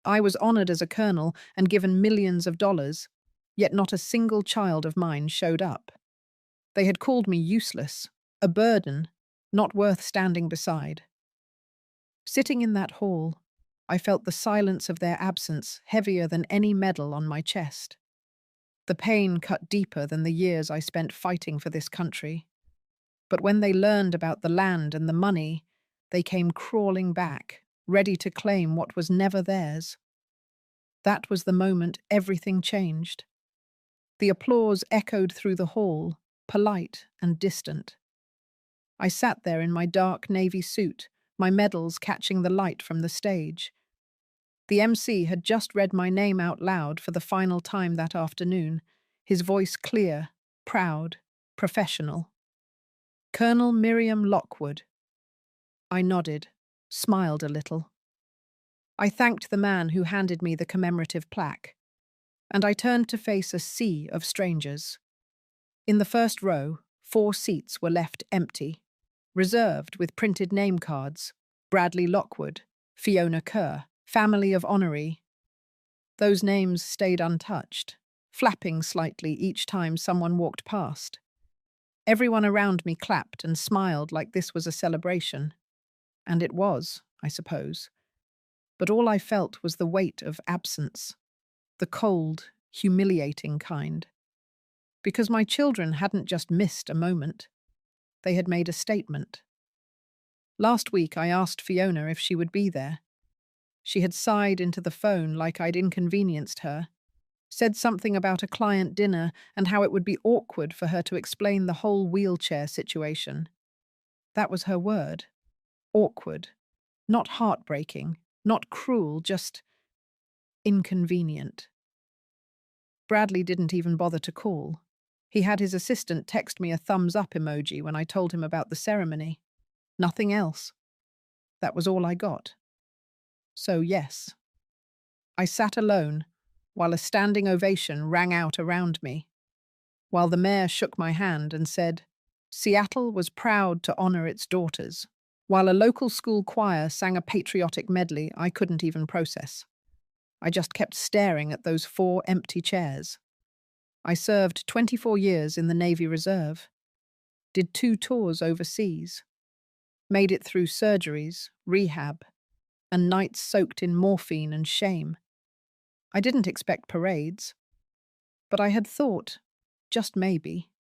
I was honored as a colonel and given millions of dollars, yet not a single child of mine showed up. They had called me useless, a burden, not worth standing beside. Sitting in that hall, I felt the silence of their absence heavier than any medal on my chest. The pain cut deeper than the years I spent fighting for this country. But when they learned about the land and the money, they came crawling back, ready to claim what was never theirs. That was the moment everything changed. The applause echoed through the hall, polite and distant. I sat there in my dark navy suit, my medals catching the light from the stage. The MC had just read my name out loud for the final time that afternoon, his voice clear, proud, professional. Colonel Miriam Lockwood. I nodded, smiled a little. I thanked the man who handed me the commemorative plaque, and I turned to face a sea of strangers. In the first row, 4 seats were left empty, reserved with printed name cards: Bradley Lockwood, Fiona Kerr, family of honoree. Those names stayed untouched, flapping slightly each time someone walked past. Everyone around me clapped and smiled like this was a celebration. And it was, I suppose. But all I felt was the weight of absence, the cold, humiliating kind. Because my children hadn't just missed a moment, they had made a statement. Last week I asked Fiona if she would be there. She had sighed into the phone like I'd inconvenienced her, said something about a client dinner and how it would be awkward for her to explain the whole wheelchair situation. That was her word. Awkward. Not heartbreaking, not cruel, just inconvenient. Bradley didn't even bother to call. He had his assistant text me a thumbs-up emoji when I told him about the ceremony. Nothing else. That was all I got. So yes. I sat alone, while a standing ovation rang out around me, while the mayor shook my hand and said, Seattle was proud to honor its daughters, while a local school choir sang a patriotic medley I couldn't even process. I just kept staring at those 4 empty chairs. I served 24 years in the Navy Reserve, did 2 tours overseas, made it through surgeries, rehab, and nights soaked in morphine and shame. I didn't expect parades, but I had thought, just maybe,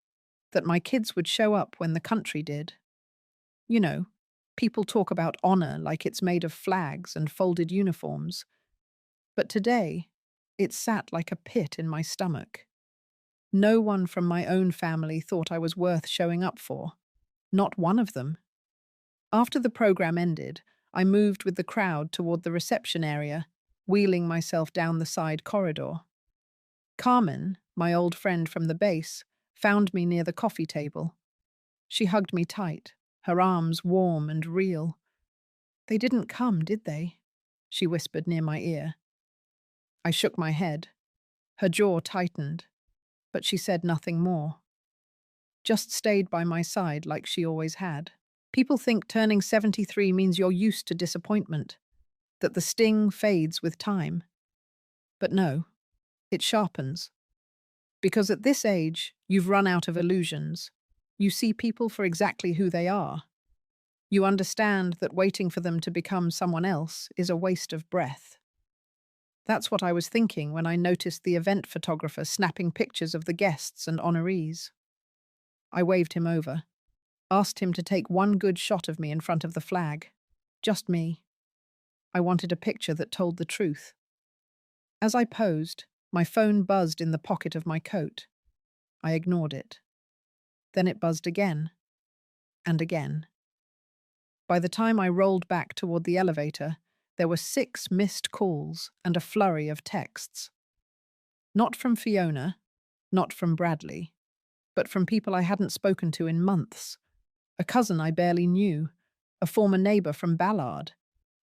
that my kids would show up when the country did. You know, people talk about honor like it's made of flags and folded uniforms. But today, it sat like a pit in my stomach. No one from my own family thought I was worth showing up for. Not one of them. After the program ended, I moved with the crowd toward the reception area, wheeling myself down the side corridor. Carmen, my old friend from the base, found me near the coffee table. She hugged me tight, her arms warm and real. They didn't come, did they? She whispered near my ear. I shook my head. Her jaw tightened, but she said nothing more. Just stayed by my side like she always had. People think turning 73 means you're used to disappointment, that the sting fades with time. But no, it sharpens. Because at this age, you've run out of illusions. You see people for exactly who they are. You understand that waiting for them to become someone else is a waste of breath. That's what I was thinking when I noticed the event photographer snapping pictures of the guests and honorees. I waved him over, asked him to take one good shot of me in front of the flag. Just me. I wanted a picture that told the truth. As I posed, my phone buzzed in the pocket of my coat. I ignored it. Then it buzzed again. And again. By the time I rolled back toward the elevator, there were 6 missed calls and a flurry of texts. Not from Fiona, not from Bradley, but from people I hadn't spoken to in months. A cousin I barely knew, a former neighbor from Ballard,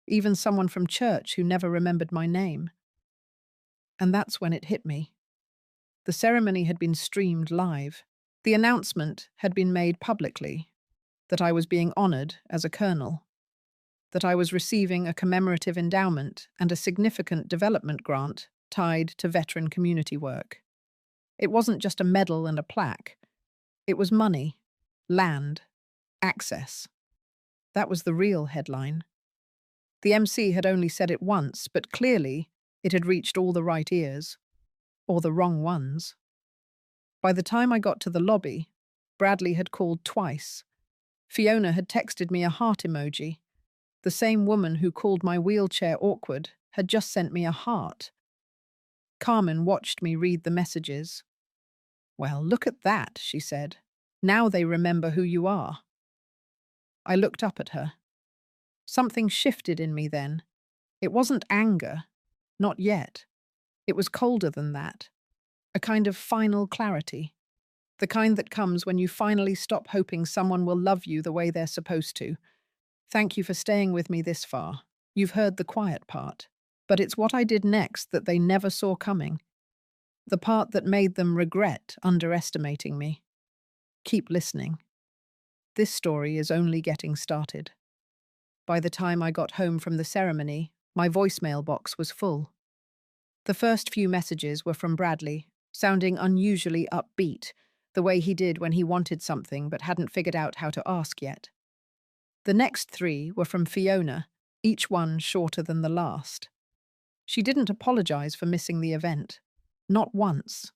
even someone from church who never remembered my name. And that's when it hit me. The ceremony had been streamed live. The announcement had been made publicly that I was being honored as a colonel. that I was receiving a commemorative endowment and a significant development grant tied to veteran community work. It wasn't just a medal and a plaque. It was money, land, access. That was the real headline. The MC had only said it once, but clearly it had reached all the right ears, or the wrong ones. By the time I got to the lobby, Bradley had called twice. Fiona had texted me a heart emoji. The same woman who called my wheelchair awkward had just sent me a heart. Carmen watched me read the messages. "Well, look at that," she said. "Now they remember who you are." I looked up at her. Something shifted in me then. It wasn't anger. Not yet. It was colder than that. A kind of final clarity. The kind that comes when you finally stop hoping someone will love you the way they're supposed to. Thank you for staying with me this far. You've heard the quiet part. But it's what I did next that they never saw coming. The part that made them regret underestimating me. Keep listening. This story is only getting started. By the time I got home from the ceremony, my voicemail box was full. The first few messages were from Bradley, sounding unusually upbeat, the way he did when he wanted something but hadn't figured out how to ask yet. The next 3 were from Fiona, each one shorter than the last. She didn't apologize for missing the event. Not once.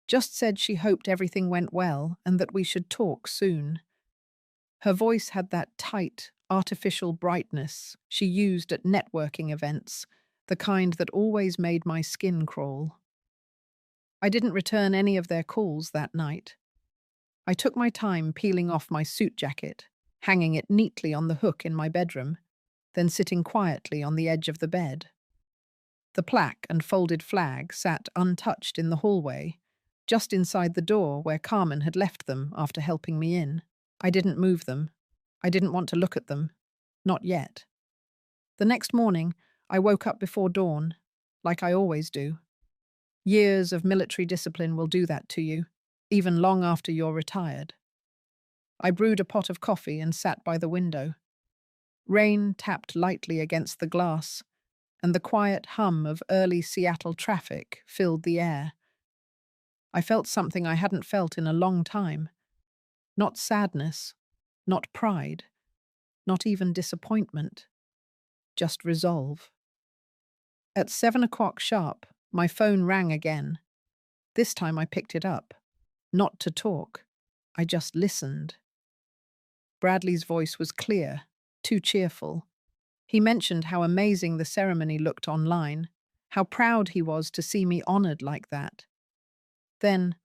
Just said she hoped everything went well and that we should talk soon. Her voice had that tight, artificial brightness she used at networking events, the kind that always made my skin crawl. I didn't return any of their calls that night. I took my time peeling off my suit jacket, hanging it neatly on the hook in my bedroom, then sitting quietly on the edge of the bed. The plaque and folded flag sat untouched in the hallway, just inside the door where Carmen had left them after helping me in. I didn't move them. I didn't want to look at them. Not yet. The next morning, I woke up before dawn, like I always do. Years of military discipline will do that to you, even long after you're retired. I brewed a pot of coffee and sat by the window. Rain tapped lightly against the glass, and the quiet hum of early Seattle traffic filled the air. I felt something I hadn't felt in a long time. Not sadness, not pride, not even disappointment. Just resolve. At 7 o'clock sharp, my phone rang again. This time I picked it up. Not to talk. I just listened. Bradley's voice was clear, too cheerful. He mentioned how amazing the ceremony looked online, how proud he was to see me honored like that. Then,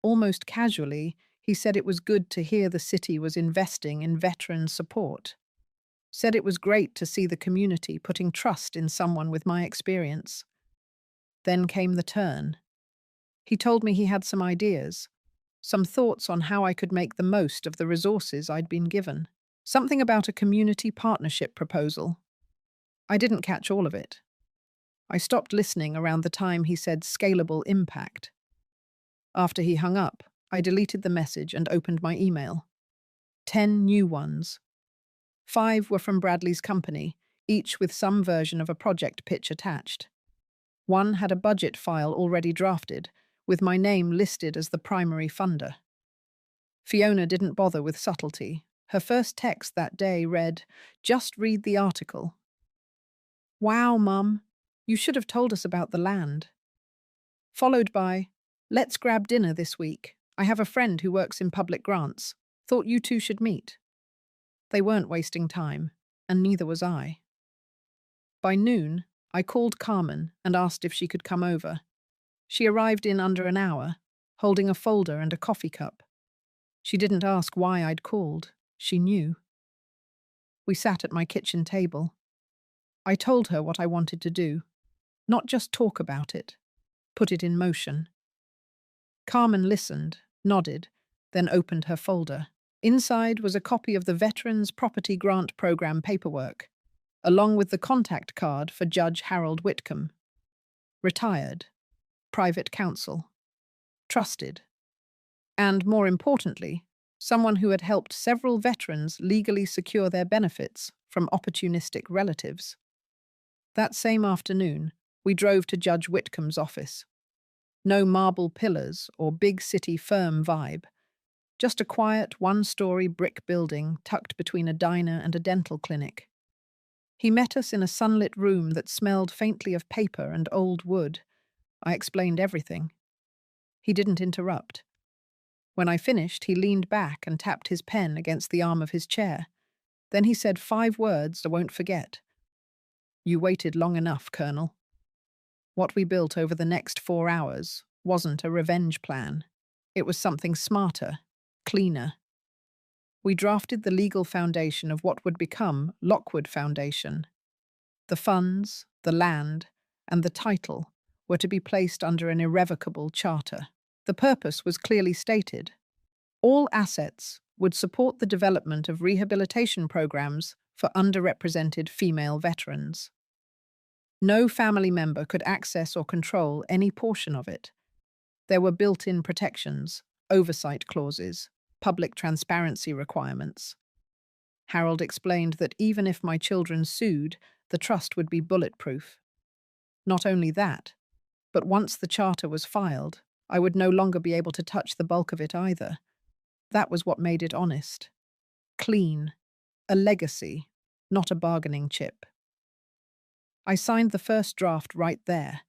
almost casually, he said it was good to hear the city was investing in veteran support. Said it was great to see the community putting trust in someone with my experience. Then came the turn. He told me he had some ideas, some thoughts on how I could make the most of the resources I'd been given. Something about a community partnership proposal. I didn't catch all of it. I stopped listening around the time he said scalable impact. After he hung up, I deleted the message and opened my email. 10 new ones. 5 were from Bradley's company, each with some version of a project pitch attached. One had a budget file already drafted, with my name listed as the primary funder. Fiona didn't bother with subtlety. Her first text that day read, "Just read the article." "Wow, Mum, you should have told us about the land." Followed by, "Let's grab dinner this week. I have a friend who works in public grants. Thought you two should meet." They weren't wasting time, and neither was I. By noon, I called Carmen and asked if she could come over. She arrived in under an hour, holding a folder and a coffee cup. She didn't ask why I'd called. She knew. We sat at my kitchen table. I told her what I wanted to do. Not just talk about it. Put it in motion. Carmen listened, nodded, then opened her folder. Inside was a copy of the Veterans Property Grant Program paperwork, along with the contact card for Judge Harold Whitcomb. Retired. Private counsel. Trusted. And, more importantly, someone who had helped several veterans legally secure their benefits from opportunistic relatives. That same afternoon, we drove to Judge Whitcomb's office. No marble pillars or big city firm vibe, just a quiet, one-story brick building tucked between a diner and a dental clinic. He met us in a sunlit room that smelled faintly of paper and old wood. I explained everything. He didn't interrupt. When I finished, he leaned back and tapped his pen against the arm of his chair. Then he said 5 words I won't forget. "You waited long enough, Colonel." What we built over the next 4 hours wasn't a revenge plan. It was something smarter, cleaner. We drafted the legal foundation of what would become Lockwood Foundation. The funds, the land, and the title were to be placed under an irrevocable charter. The purpose was clearly stated. All assets would support the development of rehabilitation programs for underrepresented female veterans. No family member could access or control any portion of it. There were built-in protections, oversight clauses, public transparency requirements. Harold explained that even if my children sued, the trust would be bulletproof. Not only that, but once the charter was filed, I would no longer be able to touch the bulk of it either. That was what made it honest. Clean. A legacy, not a bargaining chip. I signed the first draft right there.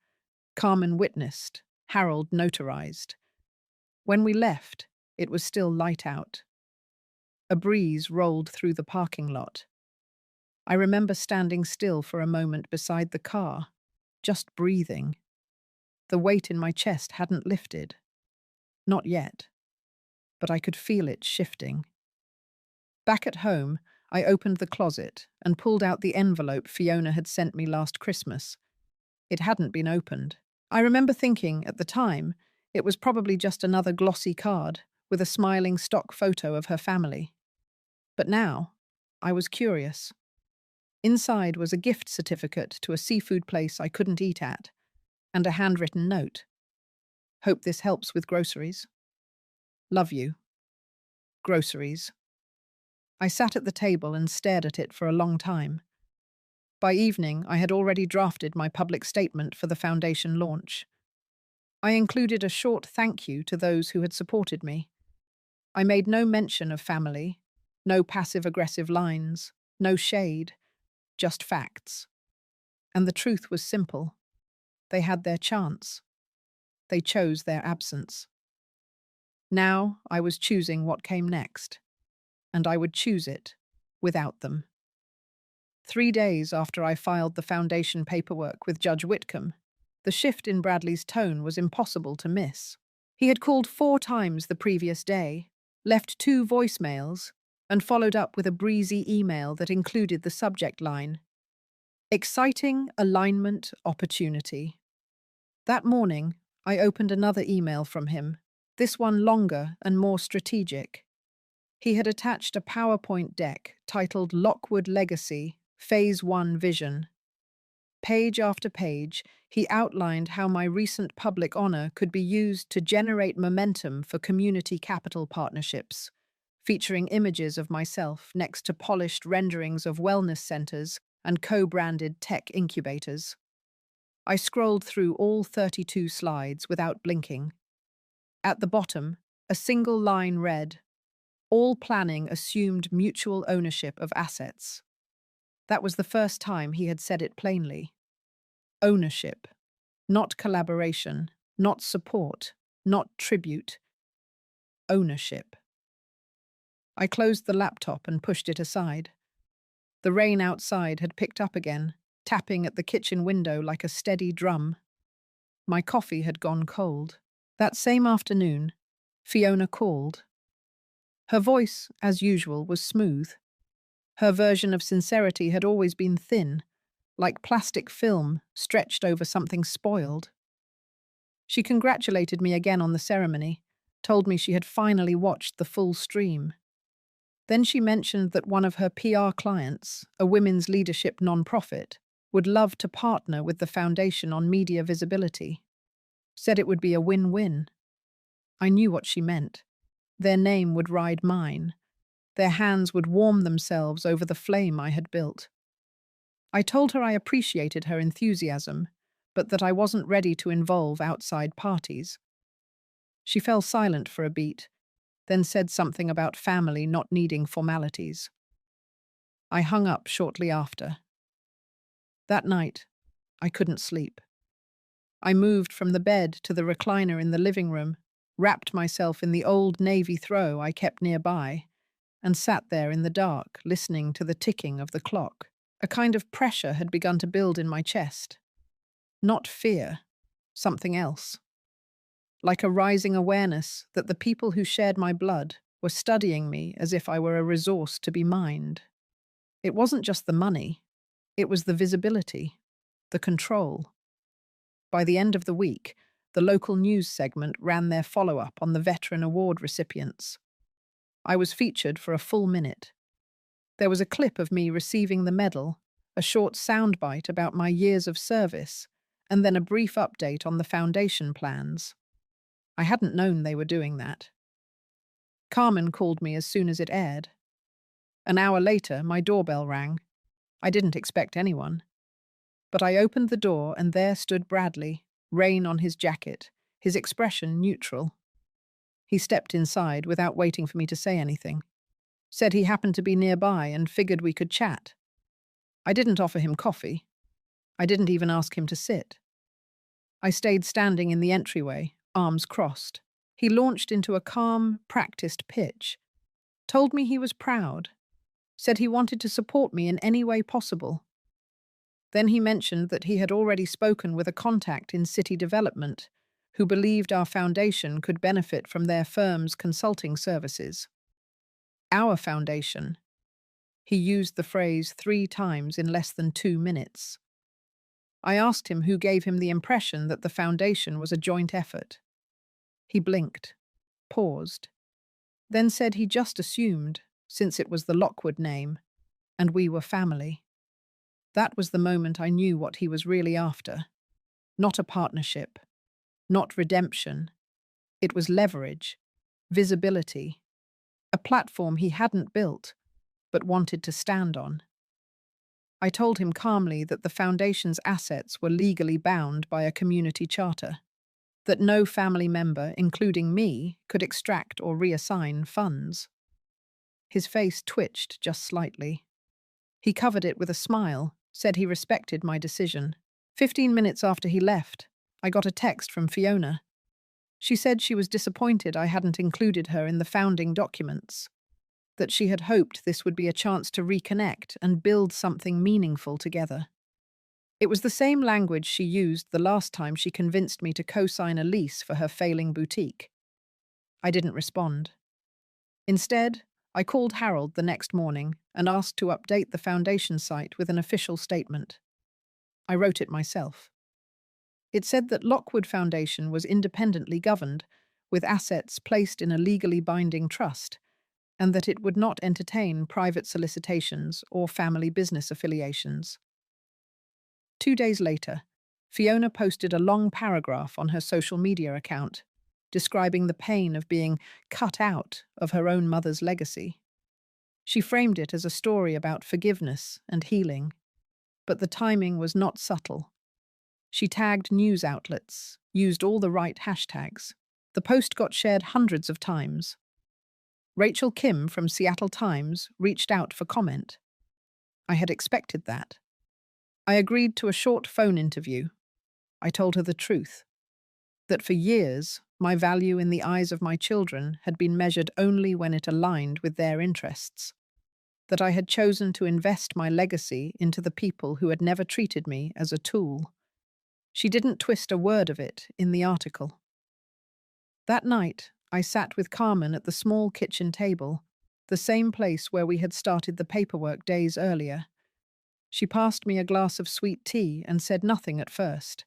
Carmen witnessed, Harold notarized. When we left, it was still light out. A breeze rolled through the parking lot. I remember standing still for a moment beside the car, just breathing. The weight in my chest hadn't lifted. Not yet. But I could feel it shifting. Back at home, I opened the closet and pulled out the envelope Fiona had sent me last Christmas. It hadn't been opened. I remember thinking, at the time, it was probably just another glossy card with a smiling stock photo of her family. But now, I was curious. Inside was a gift certificate to a seafood place I couldn't eat at, and a handwritten note. "Hope this helps with groceries. Love you. Groceries." I sat at the table and stared at it for a long time. By evening, I had already drafted my public statement for the foundation launch. I included a short thank you to those who had supported me. I made no mention of family, no passive-aggressive lines, no shade, just facts. And the truth was simple. They had their chance. They chose their absence. Now I was choosing what came next, and I would choose it without them. 3 days after I filed the foundation paperwork with Judge Whitcomb, the shift in Bradley's tone was impossible to miss. He had called 4 times the previous day, left 2 voicemails, and followed up with a breezy email that included the subject line, "Exciting alignment opportunity." That morning, I opened another email from him, this one longer and more strategic. He had attached a PowerPoint deck titled Lockwood Legacy, Phase 1 Vision. Page after page, he outlined how my recent public honor could be used to generate momentum for community capital partnerships, featuring images of myself next to polished renderings of wellness centers and co-branded tech incubators. I scrolled through all 32 slides without blinking. At the bottom, a single line read, "All planning assumed mutual ownership of assets." That was the first time he had said it plainly. Ownership, not collaboration, not support, not tribute. Ownership. I closed the laptop and pushed it aside. The rain outside had picked up again, tapping at the kitchen window like a steady drum. My coffee had gone cold. That same afternoon, Fiona called. Her voice, as usual, was smooth. Her version of sincerity had always been thin, like plastic film stretched over something spoiled. She congratulated me again on the ceremony, told me she had finally watched the full stream. Then she mentioned that one of her PR clients, a women's leadership nonprofit, would love to partner with the foundation on media visibility. Said it would be a win-win. I knew what she meant. Their name would ride mine. Their hands would warm themselves over the flame I had built. I told her I appreciated her enthusiasm, but that I wasn't ready to involve outside parties. She fell silent for a beat, then said something about family not needing formalities. I hung up shortly after. That night, I couldn't sleep. I moved from the bed to the recliner in the living room, wrapped myself in the old navy throw I kept nearby, and sat there in the dark, listening to the ticking of the clock. A kind of pressure had begun to build in my chest. Not fear, something else. Like a rising awareness that the people who shared my blood were studying me as if I were a resource to be mined. It wasn't just the money, it was the visibility, the control. By the end of the week, the local news segment ran their follow-up on the Veteran Award recipients. I was featured for a full minute. There was a clip of me receiving the medal, a short soundbite about my years of service, and then a brief update on the foundation plans. I hadn't known they were doing that. Carmen called me as soon as it aired. An hour later, my doorbell rang. I didn't expect anyone. But I opened the door and there stood Bradley, rain on his jacket, his expression neutral. He stepped inside without waiting for me to say anything. Said he happened to be nearby and figured we could chat. I didn't offer him coffee. I didn't even ask him to sit. I stayed standing in the entryway, arms crossed. He launched into a calm, practiced pitch. Told me he was proud. Said he wanted to support me in any way possible. Then he mentioned that he had already spoken with a contact in city development who believed our foundation could benefit from their firm's consulting services. Our foundation. He used the phrase 3 times in less than 2 minutes. I asked him who gave him the impression that the foundation was a joint effort. He blinked, paused, then said he just assumed, since it was the Lockwood name, and we were family. That was the moment I knew what he was really after. Not a partnership, not redemption. It was leverage, visibility, a platform he hadn't built, but wanted to stand on. I told him calmly that the foundation's assets were legally bound by a community charter, that no family member, including me, could extract or reassign funds. His face twitched just slightly. He covered it with a smile, said he respected my decision. 15 minutes after he left, I got a text from Fiona. She said she was disappointed I hadn't included her in the founding documents, that she had hoped this would be a chance to reconnect and build something meaningful together. It was the same language she used the last time she convinced me to co-sign a lease for her failing boutique. I didn't respond. Instead, I called Harold the next morning and asked to update the foundation site with an official statement. I wrote it myself. It said that Lockwood Foundation was independently governed, with assets placed in a legally binding trust, and that it would not entertain private solicitations or family business affiliations. 2 days later, Fiona posted a long paragraph on her social media account, describing the pain of being cut out of her own mother's legacy. She framed it as a story about forgiveness and healing, but the timing was not subtle. She tagged news outlets, used all the right hashtags. The post got shared hundreds of times. Rachel Kim from Seattle Times reached out for comment. I had expected that. I agreed to a short phone interview. I told her the truth, that for years, my value in the eyes of my children had been measured only when it aligned with their interests, that I had chosen to invest my legacy into the people who had never treated me as a tool. She didn't twist a word of it in the article. That night, I sat with Carmen at the small kitchen table, the same place where we had started the paperwork days earlier. She passed me a glass of sweet tea and said nothing at first.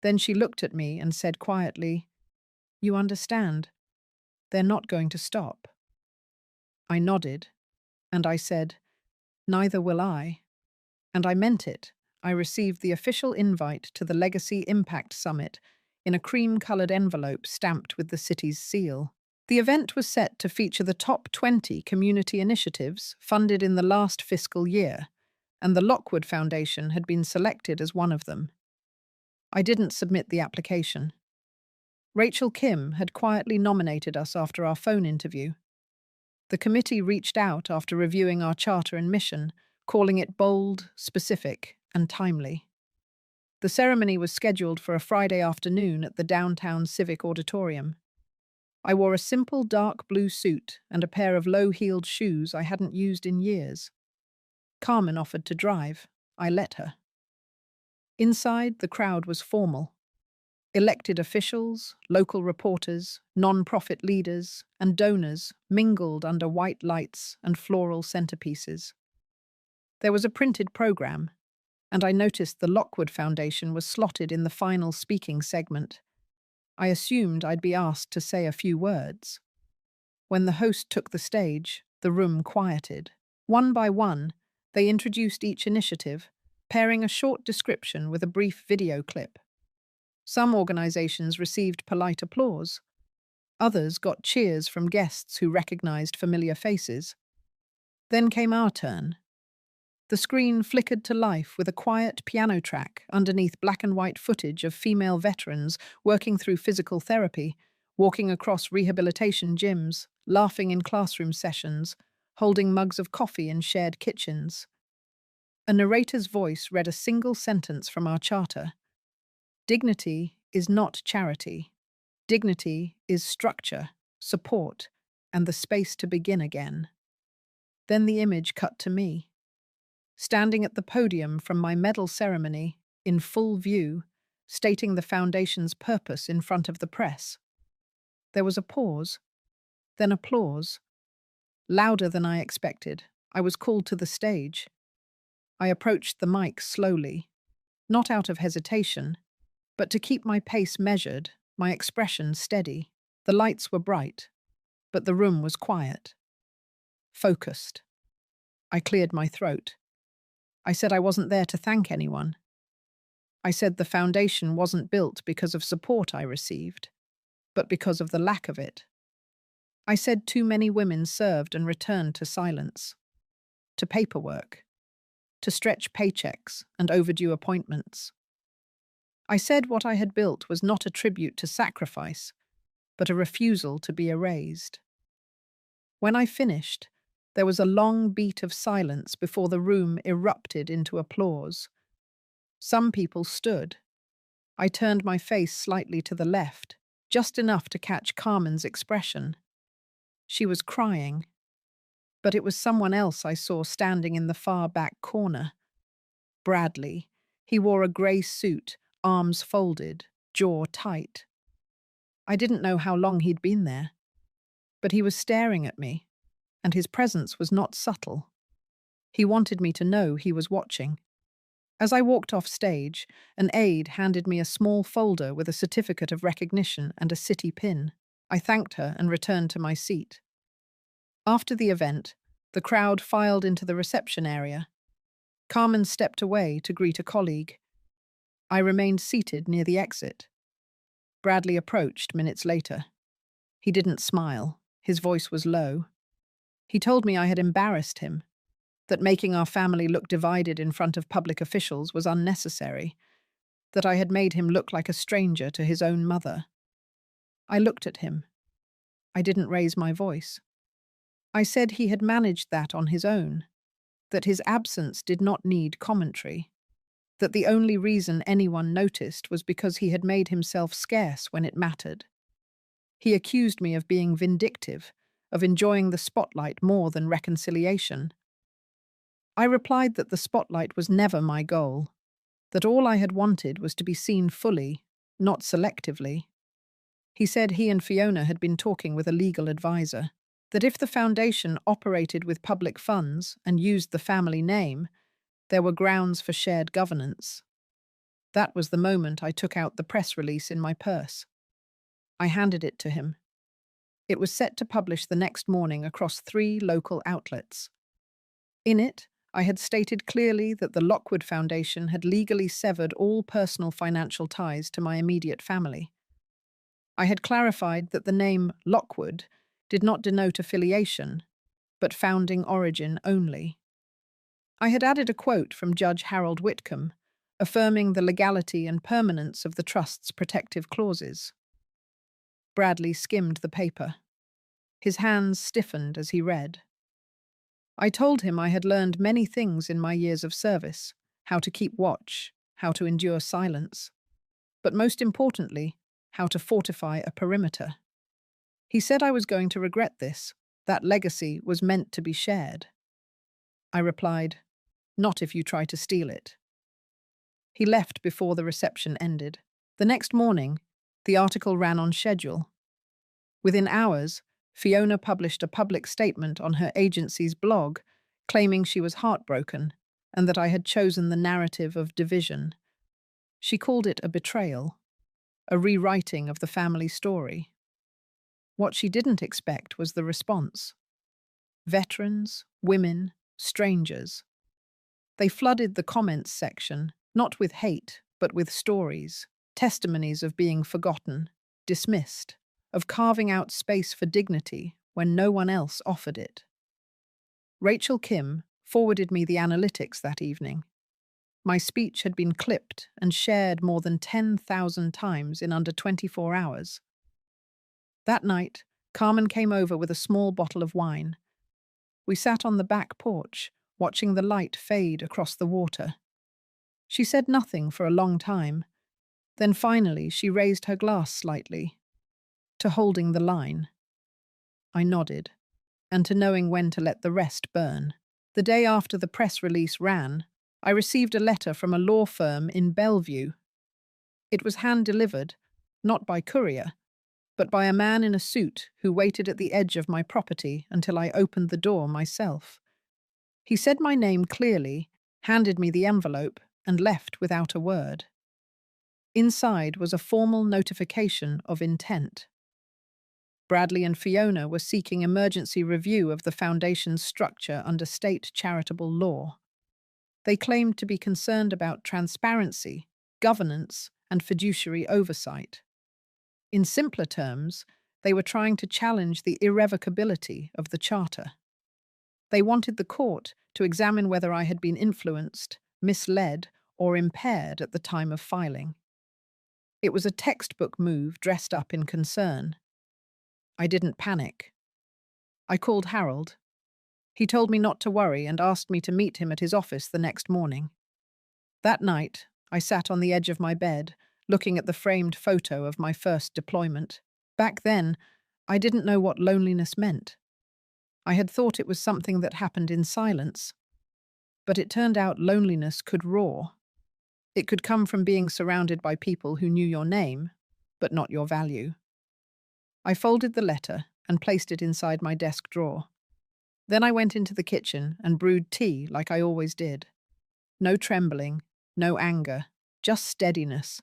Then she looked at me and said quietly, "You understand, they're not going to stop." I nodded, and I said, "Neither will I." And I meant it. I received the official invite to the Legacy Impact Summit in a cream-colored envelope stamped with the city's seal. The event was set to feature the top 20 community initiatives funded in the last fiscal year, and the Lockwood Foundation had been selected as one of them. I didn't submit the application. Rachel Kim had quietly nominated us after our phone interview. The committee reached out after reviewing our charter and mission, calling it bold, specific, and timely. The ceremony was scheduled for a Friday afternoon at the downtown Civic Auditorium. I wore a simple dark blue suit and a pair of low-heeled shoes I hadn't used in years. Carmen offered to drive. I let her. Inside, the crowd was formal. Elected officials, local reporters, non-profit leaders, and donors mingled under white lights and floral centerpieces. There was a printed program, and I noticed the Lockwood Foundation was slotted in the final speaking segment. I assumed I'd be asked to say a few words. When the host took the stage, the room quieted. One by one, they introduced each initiative, pairing a short description with a brief video clip. Some organizations received polite applause. Others got cheers from guests who recognized familiar faces. Then came our turn. The screen flickered to life with a quiet piano track underneath black and white footage of female veterans working through physical therapy, walking across rehabilitation gyms, laughing in classroom sessions, holding mugs of coffee in shared kitchens. A narrator's voice read a single sentence from our charter. Dignity is not charity. Dignity is structure, support, and the space to begin again. Then the image cut to me. Standing at the podium from my medal ceremony, in full view, stating the Foundation's purpose in front of the press. There was a pause, then applause. Louder than I expected, I was called to the stage. I approached the mic slowly, not out of hesitation, but to keep my pace measured, my expression steady. The lights were bright, but the room was quiet. Focused. I cleared my throat. I said I wasn't there to thank anyone. I said the foundation wasn't built because of support I received, but because of the lack of it. I said too many women served and returned to silence, to paperwork, to stretch paychecks and overdue appointments. I said what I had built was not a tribute to sacrifice, but a refusal to be erased. When I finished, there was a long beat of silence before the room erupted into applause. Some people stood. I turned my face slightly to the left, just enough to catch Carmen's expression. She was crying, but it was someone else I saw standing in the far back corner. Bradley. He wore a grey suit, arms folded, jaw tight. I didn't know how long he'd been there, but he was staring at me, and his presence was not subtle. He wanted me to know he was watching. As I walked off stage, an aide handed me a small folder with a certificate of recognition and a city pin. I thanked her and returned to my seat. After the event, the crowd filed into the reception area. Carmen stepped away to greet a colleague. I remained seated near the exit. Bradley approached minutes later. He didn't smile. His voice was low. He told me I had embarrassed him, that making our family look divided in front of public officials was unnecessary, that I had made him look like a stranger to his own mother. I looked at him. I didn't raise my voice. I said he had managed that on his own, that his absence did not need commentary, that the only reason anyone noticed was because he had made himself scarce when it mattered. He accused me of being vindictive, of enjoying the spotlight more than reconciliation. I replied that the spotlight was never my goal, that all I had wanted was to be seen fully, not selectively. He said he and Fiona had been talking with a legal advisor, that if the foundation operated with public funds and used the family name, there were grounds for shared governance. That was the moment I took out the press release in my purse. I handed it to him. It was set to publish the next morning across 3 local outlets. In it, I had stated clearly that the Lockwood Foundation had legally severed all personal financial ties to my immediate family. I had clarified that the name Lockwood did not denote affiliation, but founding origin only. I had added a quote from Judge Harold Whitcomb, affirming the legality and permanence of the trust's protective clauses. Bradley skimmed the paper. His hands stiffened as he read. I told him I had learned many things in my years of service, how to keep watch, how to endure silence, but most importantly, how to fortify a perimeter. He said I was going to regret this, that legacy was meant to be shared. I replied, "Not if you try to steal it." He left before the reception ended. The next morning, the article ran on schedule. Within hours, Fiona published a public statement on her agency's blog, claiming she was heartbroken and that I had chosen the narrative of division. She called it a betrayal, a rewriting of the family story. What she didn't expect was the response. Veterans, women, strangers. They flooded the comments section, not with hate, but with stories, testimonies of being forgotten, dismissed, of carving out space for dignity when no one else offered it. Rachel Kim forwarded me the analytics that evening. My speech had been clipped and shared more than 10,000 times in under 24 hours. That night, Carmen came over with a small bottle of wine. We sat on the back porch, watching the light fade across the water. She said nothing for a long time. Then finally she raised her glass slightly, to holding the line. I nodded, and to knowing when to let the rest burn. The day after the press release ran, I received a letter from a law firm in Bellevue. It was hand-delivered, not by courier, but by a man in a suit who waited at the edge of my property until I opened the door myself. He said my name clearly, handed me the envelope, and left without a word. Inside was a formal notification of intent. Bradley and Fiona were seeking emergency review of the foundation's structure under state charitable law. They claimed to be concerned about transparency, governance, and fiduciary oversight. In simpler terms, they were trying to challenge the irrevocability of the charter. They wanted the court to examine whether I had been influenced, misled, or impaired at the time of filing. It was a textbook move dressed up in concern. I didn't panic. I called Harold. He told me not to worry and asked me to meet him at his office the next morning. That night, I sat on the edge of my bed, looking at the framed photo of my first deployment. Back then, I didn't know what loneliness meant. I had thought it was something that happened in silence. But it turned out loneliness could roar. It could come from being surrounded by people who knew your name, but not your value. I folded the letter and placed it inside my desk drawer. Then I went into the kitchen and brewed tea like I always did. No trembling, no anger, just steadiness.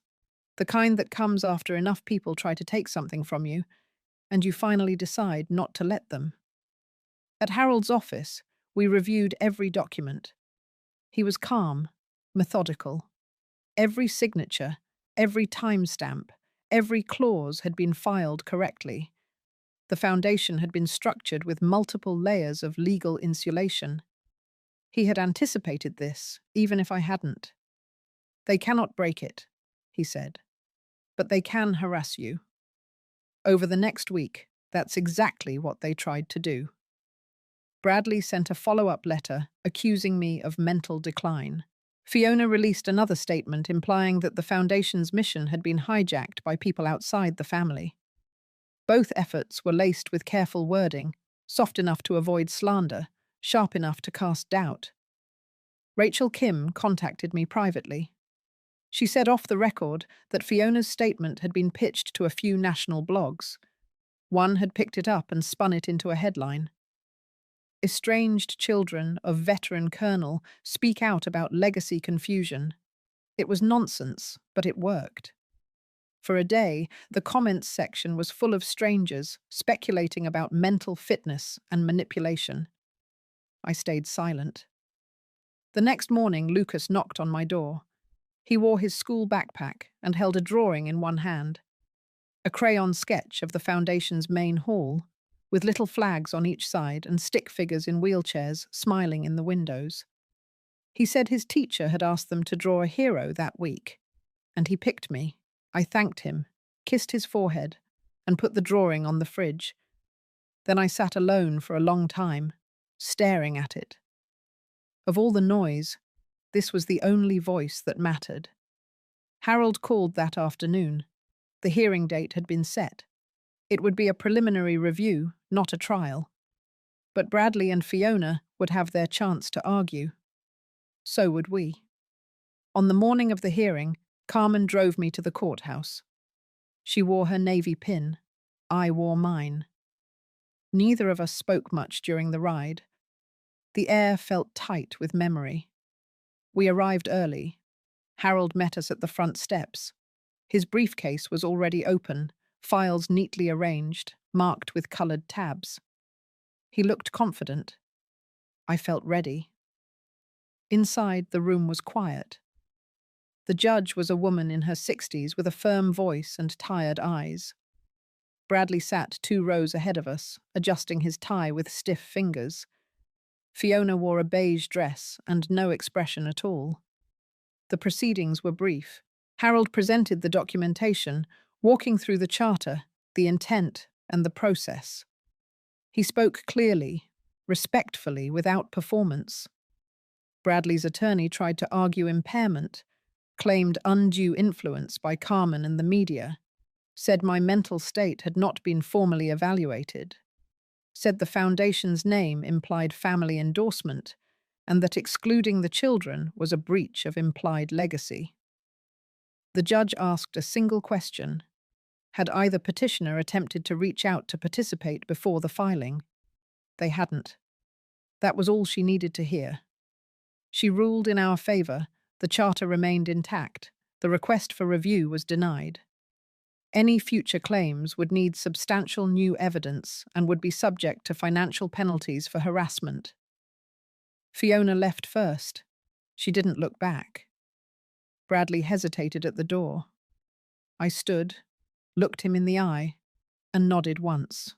The kind that comes after enough people try to take something from you, and you finally decide not to let them. At Harold's office, we reviewed every document. He was calm, methodical. Every signature, every timestamp, every clause had been filed correctly. The foundation had been structured with multiple layers of legal insulation. He had anticipated this, even if I hadn't. "They cannot break it," he said, "but they can harass you." Over the next week, that's exactly what they tried to do. Bradley sent a follow-up letter accusing me of mental decline. Fiona released another statement implying that the Foundation's mission had been hijacked by people outside the family. Both efforts were laced with careful wording, soft enough to avoid slander, sharp enough to cast doubt. Rachel Kim contacted me privately. She said off the record that Fiona's statement had been pitched to a few national blogs. One had picked it up and spun it into a headline. "Estranged children of veteran colonel speak out about legacy confusion." It was nonsense, but it worked. For a day, the comments section was full of strangers speculating about mental fitness and manipulation. I stayed silent. The next morning, Lucas knocked on my door. He wore his school backpack and held a drawing in one hand, a crayon sketch of the Foundation's main hall. with little flags on each side and stick figures in wheelchairs smiling in the windows. He said his teacher had asked them to draw a hero that week, and he picked me. I thanked him, kissed his forehead, and put the drawing on the fridge. Then I sat alone for a long time, staring at it. Of all the noise, this was the only voice that mattered. Harold called that afternoon. The hearing date had been set. It would be a preliminary review, not a trial. But Bradley and Fiona would have their chance to argue. So would we. On the morning of the hearing, Carmen drove me to the courthouse. She wore her navy pin. I wore mine. Neither of us spoke much during the ride. The air felt tight with memory. We arrived early. Harold met us at the front steps. His briefcase was already open, files neatly arranged, marked with colored tabs. He looked confident. I felt ready. Inside, the room was quiet. The judge was a woman in her 60s with a firm voice and tired eyes. Bradley sat 2 rows ahead of us, adjusting his tie with stiff fingers. Fiona wore a beige dress and no expression at all. The proceedings were brief. Harold presented the documentation, walking through the charter, the intent, and the process. He spoke clearly, respectfully, without performance. Bradley's attorney tried to argue impairment, claimed undue influence by Carmen and the media, said my mental state had not been formally evaluated, said the foundation's name implied family endorsement, and that excluding the children was a breach of implied legacy. The judge asked a single question. Had either petitioner attempted to reach out to participate before the filing? They hadn't. That was all she needed to hear. She ruled in our favor. The charter remained intact. The request for review was denied. Any future claims would need substantial new evidence and would be subject to financial penalties for harassment. Fiona left first. She didn't look back. Bradley hesitated at the door. I stood, looked him in the eye, and nodded once.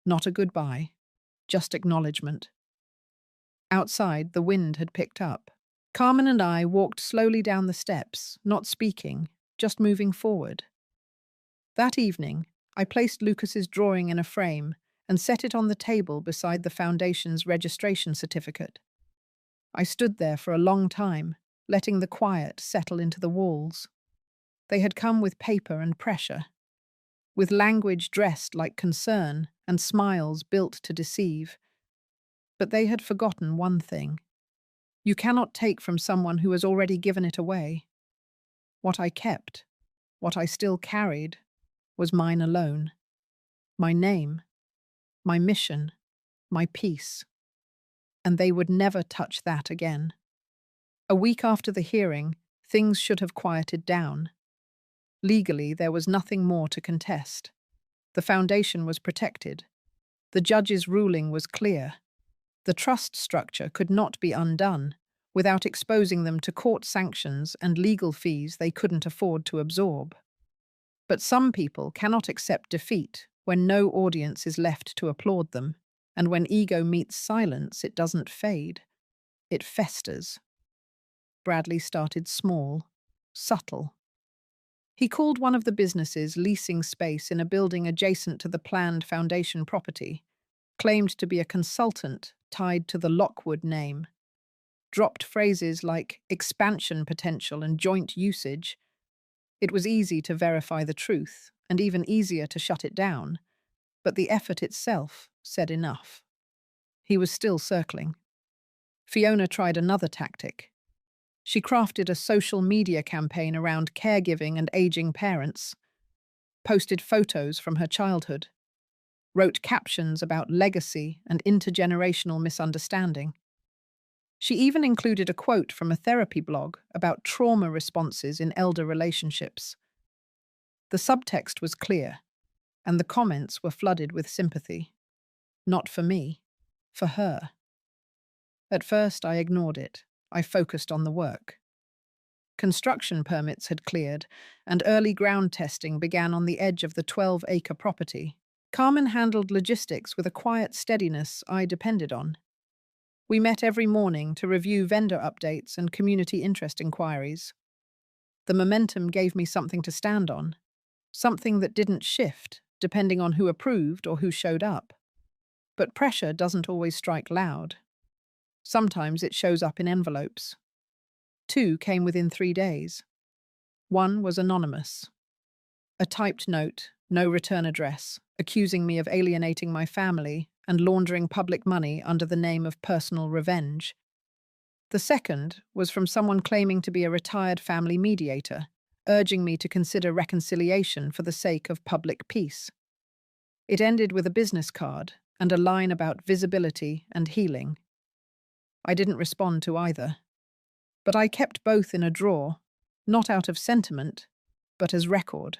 Not a goodbye, just acknowledgement. Outside, the wind had picked up. Carmen and I walked slowly down the steps, not speaking, just moving forward. That evening, I placed Lucas's drawing in a frame and set it on the table beside the foundation's registration certificate. I stood there for a long time, letting the quiet settle into the walls. They had come with paper and pressure, with language dressed like concern and smiles built to deceive. But they had forgotten one thing. You cannot take from someone who has already given it away. What I kept, what I still carried, was mine alone. My name, my mission, my peace. And they would never touch that again. A week after the hearing, things should have quieted down. Legally, there was nothing more to contest. The foundation was protected. The judge's ruling was clear. The trust structure could not be undone without exposing them to court sanctions and legal fees they couldn't afford to absorb. But some people cannot accept defeat when no audience is left to applaud them, and when ego meets silence, it doesn't fade. It festers. Bradley started small, subtle. He called one of the businesses leasing space in a building adjacent to the planned foundation property, claimed to be a consultant tied to the Lockwood name, dropped phrases like expansion potential and joint usage. It was easy to verify the truth, and even easier to shut it down, but the effort itself said enough. He was still circling. Fiona tried another tactic. She crafted a social media campaign around caregiving and aging parents, posted photos from her childhood, wrote captions about legacy and intergenerational misunderstanding. She even included a quote from a therapy blog about trauma responses in elder relationships. The subtext was clear, and the comments were flooded with sympathy. Not for me, for her. At first, I ignored it. I focused on the work. Construction permits had cleared, and early ground testing began on the edge of the 12-acre property, Carmen handled logistics with a quiet steadiness I depended on. We met every morning to review vendor updates and community interest inquiries. The momentum gave me something to stand on, something that didn't shift depending on who approved or who showed up. But pressure doesn't always strike loud. Sometimes it shows up in envelopes. 2 came within 3 days. One was anonymous. A typed note, no return address, accusing me of alienating my family and laundering public money under the name of personal revenge. The second was from someone claiming to be a retired family mediator, urging me to consider reconciliation for the sake of public peace. It ended with a business card and a line about visibility and healing. I didn't respond to either, but I kept both in a drawer, not out of sentiment, but as record.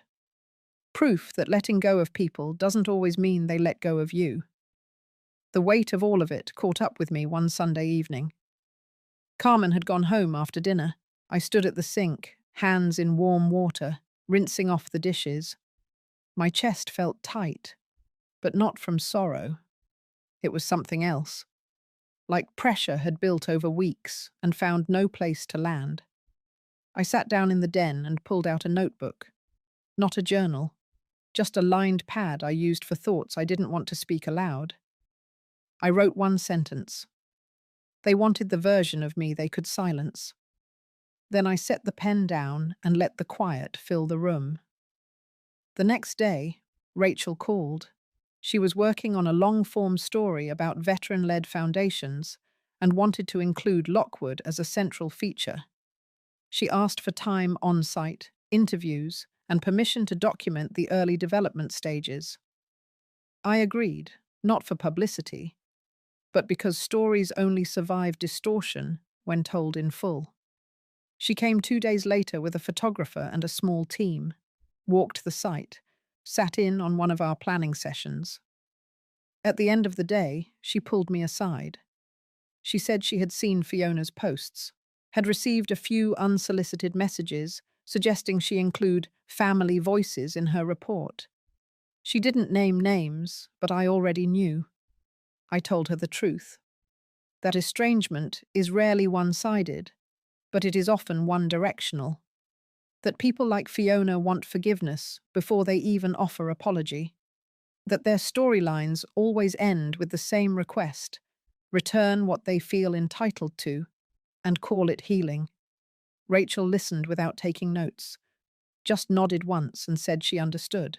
Proof that letting go of people doesn't always mean they let go of you. The weight of all of it caught up with me one Sunday evening. Carmen had gone home after dinner. I stood at the sink, hands in warm water, rinsing off the dishes. My chest felt tight, but not from sorrow. It was something else. Like pressure had built over weeks and found no place to land. I sat down in the den and pulled out a notebook. Not a journal, just a lined pad I used for thoughts I didn't want to speak aloud. I wrote one sentence. They wanted the version of me they could silence. Then I set the pen down and let the quiet fill the room. The next day, Rachel called. She was working on a long-form story about veteran-led foundations and wanted to include Lockwood as a central feature. She asked for time on-site, interviews, and permission to document the early development stages. I agreed, not for publicity, but because stories only survive distortion when told in full. She came 2 days later with a photographer and a small team, walked the site, sat in on one of our planning sessions. At the end of the day, she pulled me aside. She said she had seen Fiona's posts, had received a few unsolicited messages suggesting she include family voices in her report. She didn't name names, but I already knew. I told her the truth. That estrangement is rarely one-sided, but it is often one-directional. That people like Fiona want forgiveness before they even offer apology. That their storylines always end with the same request: return what they feel entitled to, and call it healing. Rachel listened without taking notes, just nodded once and said she understood.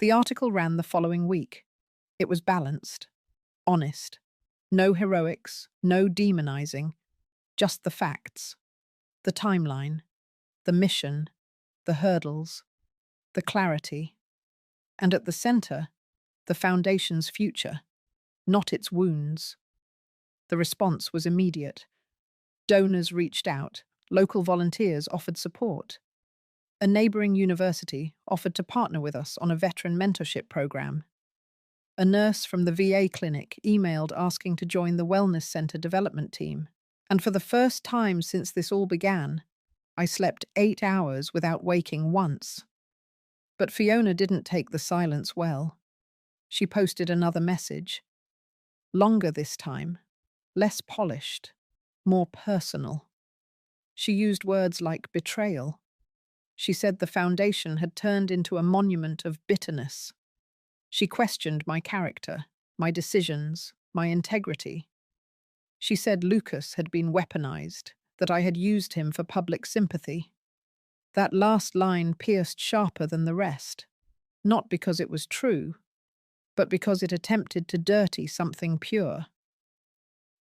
The article ran the following week. It was balanced, honest. No heroics, no demonizing, just the facts. The timeline, the mission, the hurdles, the clarity. And at the center, the foundation's future, not its wounds. The response was immediate. Donors reached out, local volunteers offered support. A neighboring university offered to partner with us on a veteran mentorship program. A nurse from the VA clinic emailed asking to join the Wellness Center development team. And for the first time since this all began, I slept 8 hours without waking once. But Fiona didn't take the silence well. She posted another message. Longer this time, less polished, more personal. She used words like betrayal. She said the foundation had turned into a monument of bitterness. She questioned my character, my decisions, my integrity. She said Lucas had been weaponized, that I had used him for public sympathy. That last line pierced sharper than the rest, not because it was true, but because it attempted to dirty something pure.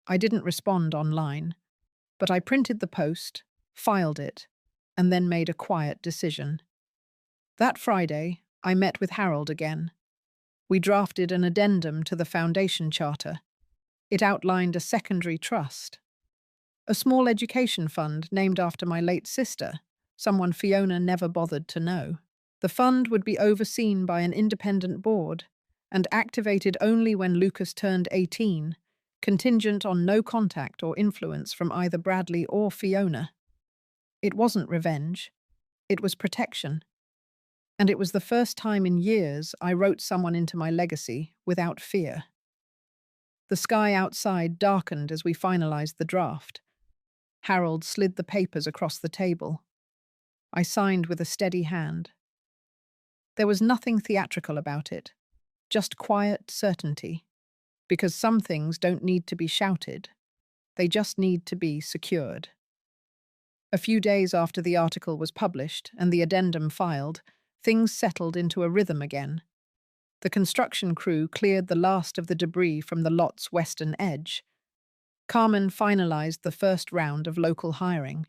I didn't respond online, but I printed the post, filed it, and then made a quiet decision. That Friday, I met with Harold again. We drafted an addendum to the foundation charter. It outlined a secondary trust, a small education fund named after my late sister, someone Fiona never bothered to know. The fund would be overseen by an independent board and activated only when Lucas turned 18, contingent on no contact or influence from either Bradley or Fiona. It wasn't revenge. It was protection. And it was the first time in years I wrote someone into my legacy without fear. The sky outside darkened as we finalized the draft. Harold slid the papers across the table. I signed with a steady hand. There was nothing theatrical about it, just quiet certainty, because some things don't need to be shouted, they just need to be secured. A few days after the article was published and the addendum filed, things settled into a rhythm again. The construction crew cleared the last of the debris from the lot's western edge. Carmen finalized the first round of local hiring.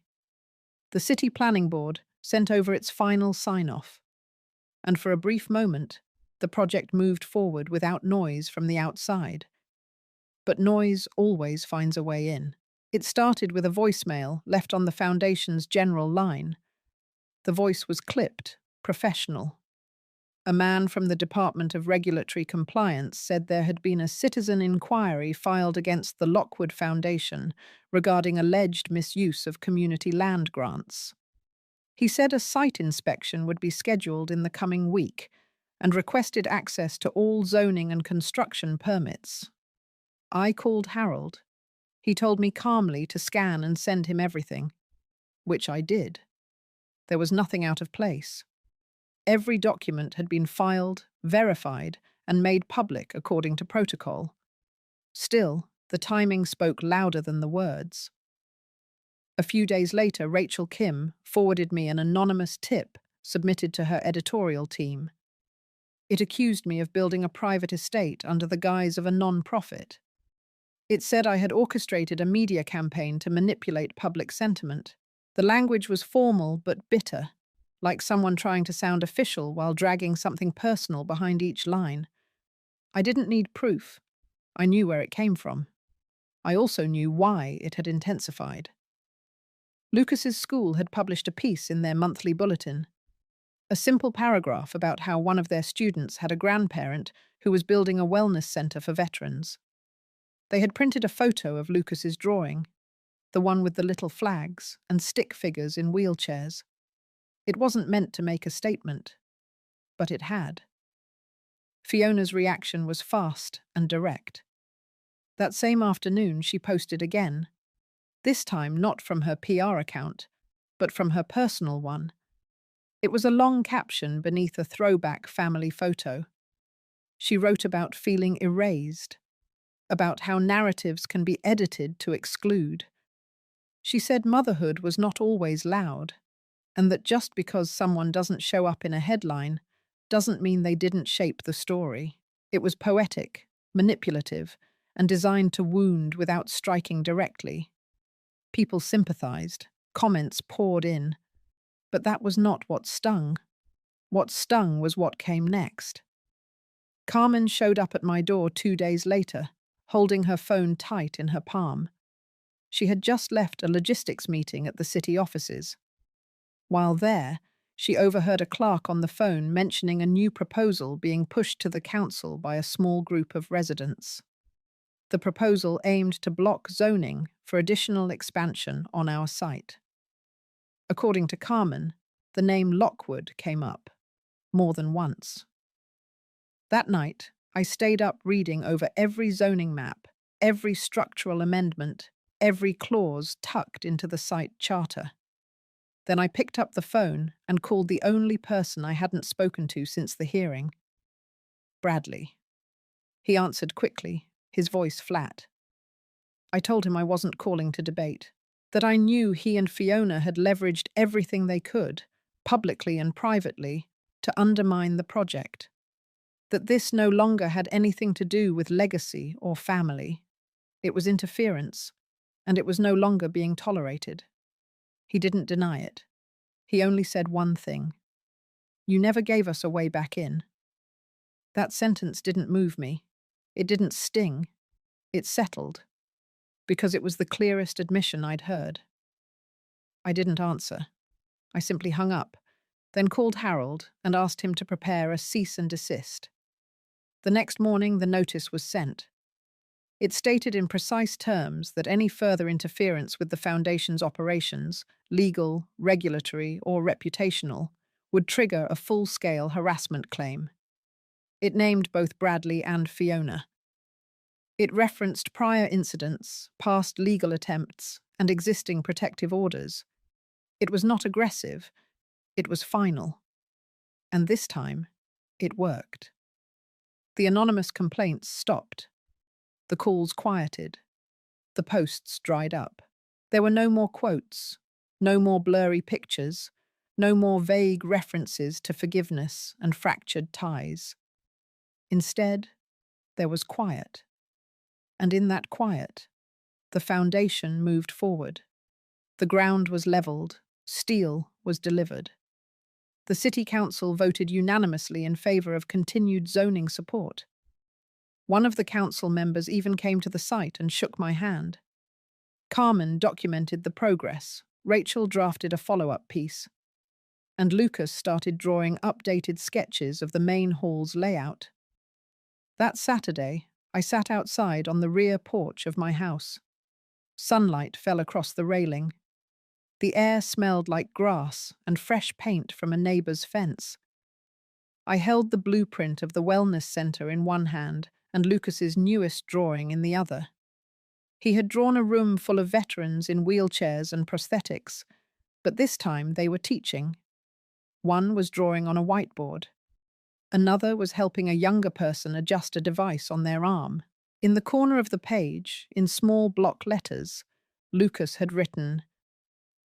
The city planning board sent over its final sign-off. And for a brief moment, the project moved forward without noise from the outside. But noise always finds a way in. It started with a voicemail left on the foundation's general line. The voice was clipped, professional. A man from the Department of Regulatory Compliance said there had been a citizen inquiry filed against the Lockwood Foundation regarding alleged misuse of community land grants. He said a site inspection would be scheduled in the coming week and requested access to all zoning and construction permits. I called Harold. He told me calmly to scan and send him everything, which I did. There was nothing out of place. Every document had been filed, verified, and made public according to protocol. Still, the timing spoke louder than the words. A few days later, Rachel Kim forwarded me an anonymous tip submitted to her editorial team. It accused me of building a private estate under the guise of a non-profit. It said I had orchestrated a media campaign to manipulate public sentiment. The language was formal but bitter, like someone trying to sound official while dragging something personal behind each line. I didn't need proof. I knew where it came from. I also knew why it had intensified. Lucas's school had published a piece in their monthly bulletin, a simple paragraph about how one of their students had a grandparent who was building a wellness center for veterans. They had printed a photo of Lucas's drawing, the one with the little flags and stick figures in wheelchairs. It wasn't meant to make a statement, but it had. Fiona's reaction was fast and direct. That same afternoon, she posted again, this time not from her PR account, but from her personal one. It was a long caption beneath a throwback family photo. She wrote about feeling erased, about how narratives can be edited to exclude. She said motherhood was not always loud, and that just because someone doesn't show up in a headline doesn't mean they didn't shape the story. It was poetic, manipulative, and designed to wound without striking directly. People sympathized, comments poured in, but that was not what stung. What stung was what came next. Carmen showed up at my door 2 days later, holding her phone tight in her palm. She had just left a logistics meeting at the city offices. While there, she overheard a clerk on the phone mentioning a new proposal being pushed to the council by a small group of residents. The proposal aimed to block zoning for additional expansion on our site. According to Carmen, the name Lockwood came up more than once. That night, I stayed up reading over every zoning map, every structural amendment, every clause tucked into the site charter. Then I picked up the phone and called the only person I hadn't spoken to since the hearing. Bradley. He answered quickly, his voice flat. I told him I wasn't calling to debate, that I knew he and Fiona had leveraged everything they could, publicly and privately, to undermine the project. That this no longer had anything to do with legacy or family. It was interference, and it was no longer being tolerated. He didn't deny it. He only said one thing. You never gave us a way back in. That sentence didn't move me. It didn't sting. It settled. Because it was the clearest admission I'd heard. I didn't answer. I simply hung up, then called Harold and asked him to prepare a cease and desist. The next morning, the notice was sent. It stated in precise terms that any further interference with the Foundation's operations, legal, regulatory, or reputational, would trigger a full-scale harassment claim. It named both Bradley and Fiona. It referenced prior incidents, past legal attempts, and existing protective orders. It was not aggressive, it was final. And this time, it worked. The anonymous complaints stopped. The calls quieted. The posts dried up. There were no more quotes, no more blurry pictures, no more vague references to forgiveness and fractured ties. Instead, there was quiet. And in that quiet, the foundation moved forward. The ground was leveled, steel was delivered. The City Council voted unanimously in favour of continued zoning support. One of the council members even came to the site and shook my hand. Carmen documented the progress, Rachel drafted a follow-up piece, and Lucas started drawing updated sketches of the main hall's layout. That Saturday, I sat outside on the rear porch of my house. Sunlight fell across the railing. The air smelled like grass and fresh paint from a neighbour's fence. I held the blueprint of the wellness centre in one hand and Lucas's newest drawing in the other. He had drawn a room full of veterans in wheelchairs and prosthetics, but this time they were teaching. One was drawing on a whiteboard. Another was helping a younger person adjust a device on their arm. In the corner of the page, in small block letters, Lucas had written,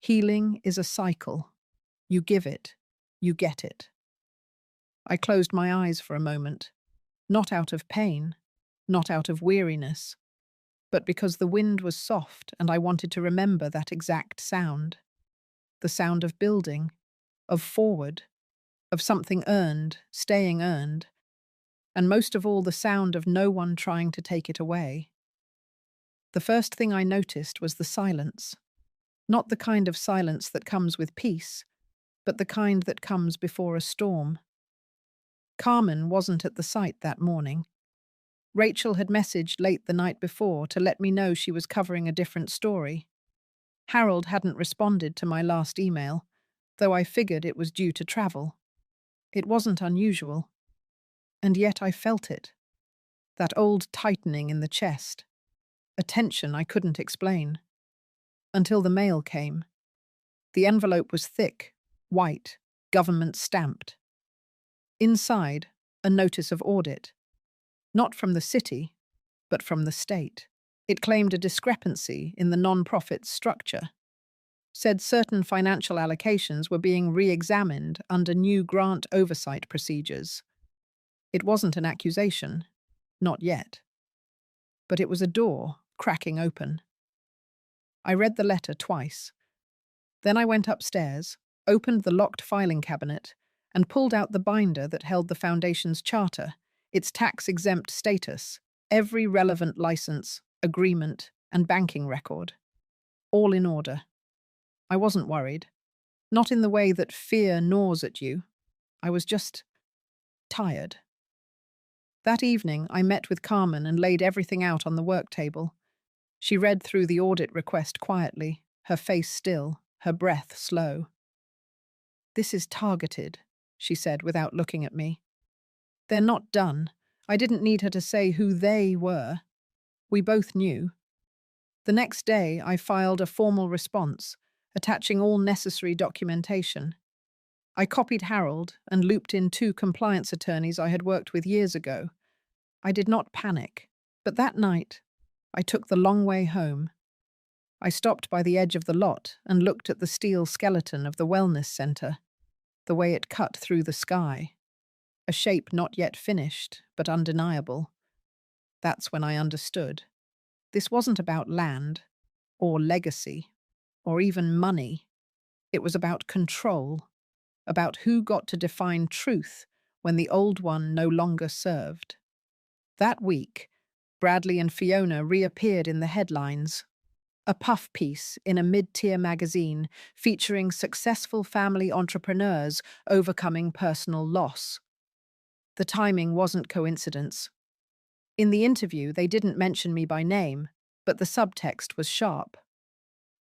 "Healing is a cycle. You give it, you get it." I closed my eyes for a moment, not out of pain, not out of weariness, but because the wind was soft and I wanted to remember that exact sound. The sound of building, of forward, of something earned, staying earned, and most of all the sound of no one trying to take it away. The first thing I noticed was the silence. Not the kind of silence that comes with peace, but the kind that comes before a storm. Carmen wasn't at the site that morning. Rachel had messaged late the night before to let me know she was covering a different story. Harold hadn't responded to my last email, though I figured it was due to travel. It wasn't unusual. And yet I felt it. That old tightening in the chest. A tension I couldn't explain. Until the mail came. The envelope was thick, white, government stamped. Inside, a notice of audit. Not from the city, but from the state. It claimed a discrepancy in the non-profit's structure. Said certain financial allocations were being re-examined under new grant oversight procedures. It wasn't an accusation, not yet. But it was a door cracking open. I read the letter twice. Then I went upstairs, opened the locked filing cabinet, and pulled out the binder that held the Foundation's charter, its tax-exempt status, every relevant license, agreement, and banking record. All in order. I wasn't worried. Not in the way that fear gnaws at you. I was just tired. That evening, I met with Carmen and laid everything out on the work table. She read through the audit request quietly, her face still, her breath slow. "This is targeted," she said without looking at me. "They're not done." I didn't need her to say who they were. We both knew. The next day, I filed a formal response, attaching all necessary documentation. I copied Harold and looped in 2 compliance attorneys I had worked with years ago. I did not panic, but that night, I took the long way home. I stopped by the edge of the lot and looked at the steel skeleton of the wellness centre, the way it cut through the sky. A shape not yet finished, but undeniable. That's when I understood. This wasn't about land, or legacy, or even money. It was about control, about who got to define truth when the old one no longer served. That week, Bradley and Fiona reappeared in the headlines. A puff piece in a mid-tier magazine featuring successful family entrepreneurs overcoming personal loss. The timing wasn't coincidence. In the interview, they didn't mention me by name, but the subtext was sharp.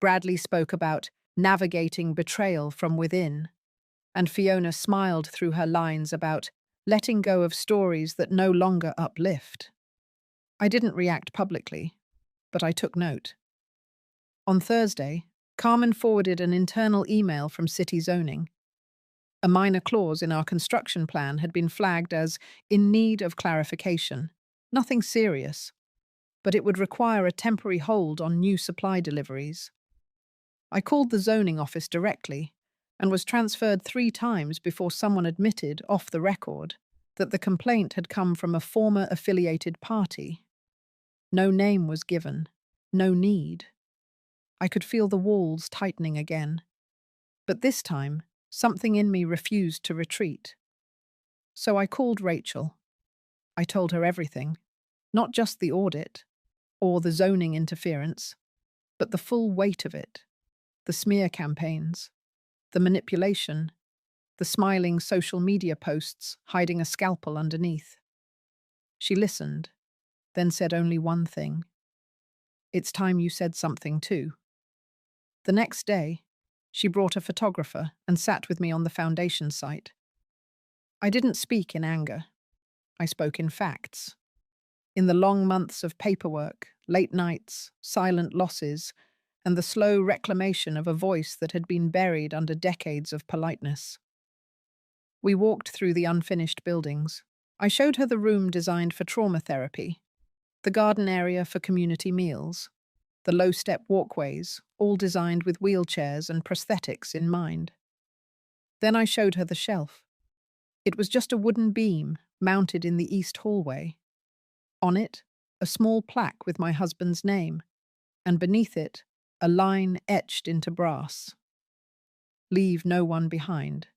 Bradley spoke about navigating betrayal from within. And Fiona smiled through her lines about letting go of stories that no longer uplift. I didn't react publicly, but I took note. On Thursday, Carmen forwarded an internal email from City Zoning. A minor clause in our construction plan had been flagged as in need of clarification. Nothing serious, but it would require a temporary hold on new supply deliveries. I called the zoning office directly and was transferred 3 times before someone admitted, off the record, that the complaint had come from a former affiliated party. No name was given, no need. I could feel the walls tightening again. But this time, something in me refused to retreat. So I called Rachel. I told her everything, not just the audit or the zoning interference, but the full weight of it, the smear campaigns, the manipulation, the smiling social media posts hiding a scalpel underneath. She listened, then said only one thing. "It's time you said something too." The next day, she brought a photographer and sat with me on the foundation site. I didn't speak in anger. I spoke in facts. In the long months of paperwork, late nights, silent losses, and the slow reclamation of a voice that had been buried under decades of politeness. We walked through the unfinished buildings. I showed her the room designed for trauma therapy, the garden area for community meals, the low-step walkways, all designed with wheelchairs and prosthetics in mind. Then I showed her the shelf. It was just a wooden beam mounted in the east hallway. On it, a small plaque with my husband's name, and beneath it, a line etched into brass. "Leave no one behind,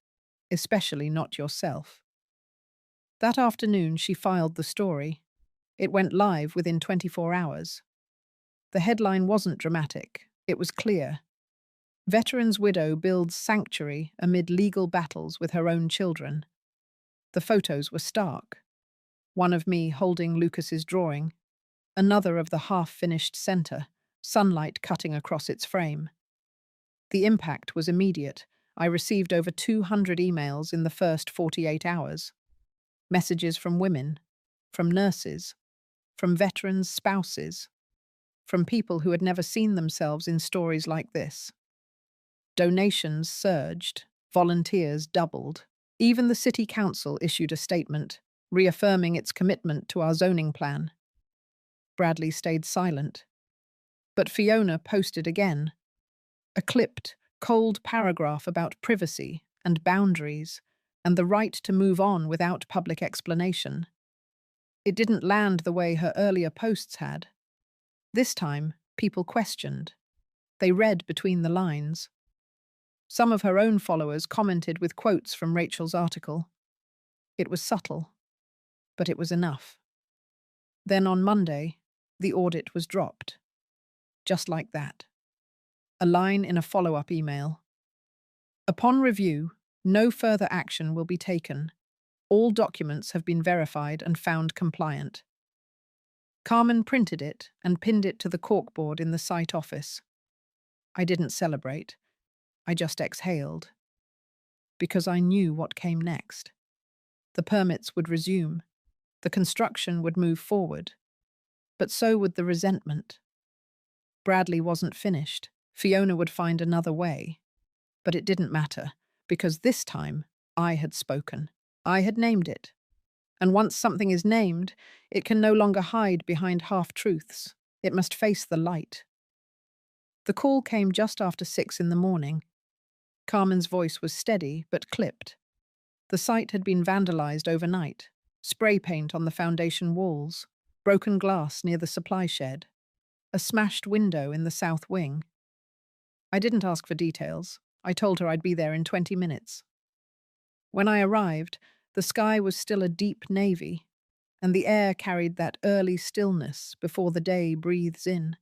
especially not yourself." That afternoon, she filed the story. It went live within 24 hours. The headline wasn't dramatic. It was clear. Veteran's widow builds sanctuary amid legal battles with her own children. The photos were stark. One of me holding Lucas's drawing, another of the half-finished center, sunlight cutting across its frame. The impact was immediate. I received over 200 emails in the first 48 hours. Messages from women, from nurses, from veterans' spouses, from people who had never seen themselves in stories like this. Donations surged, volunteers doubled. Even the city council issued a statement, reaffirming its commitment to our zoning plan. Bradley stayed silent. But Fiona posted again. A clipped, cold paragraph about privacy and boundaries and the right to move on without public explanation. It didn't land the way her earlier posts had. This time, people questioned. They read between the lines. Some of her own followers commented with quotes from Rachel's article. It was subtle, but it was enough. Then on Monday, the audit was dropped. Just like that. A line in a follow-up email. Upon review, no further action will be taken. All documents have been verified and found compliant. Carmen printed it and pinned it to the corkboard in the site office. I didn't celebrate. I just exhaled. Because I knew what came next. The permits would resume. The construction would move forward. But so would the resentment. Bradley wasn't finished. Fiona would find another way. But it didn't matter, because this time I had spoken. I had named it. And once something is named, it can no longer hide behind half-truths. It must face the light. The call came just after 6 in the morning. Carmen's voice was steady but clipped. The site had been vandalized overnight. Spray paint on the foundation walls, broken glass near the supply shed, a smashed window in the south wing. I didn't ask for details. I told her I'd be there in 20 minutes. When I arrived, the sky was still a deep navy, and the air carried that early stillness before the day breathes in.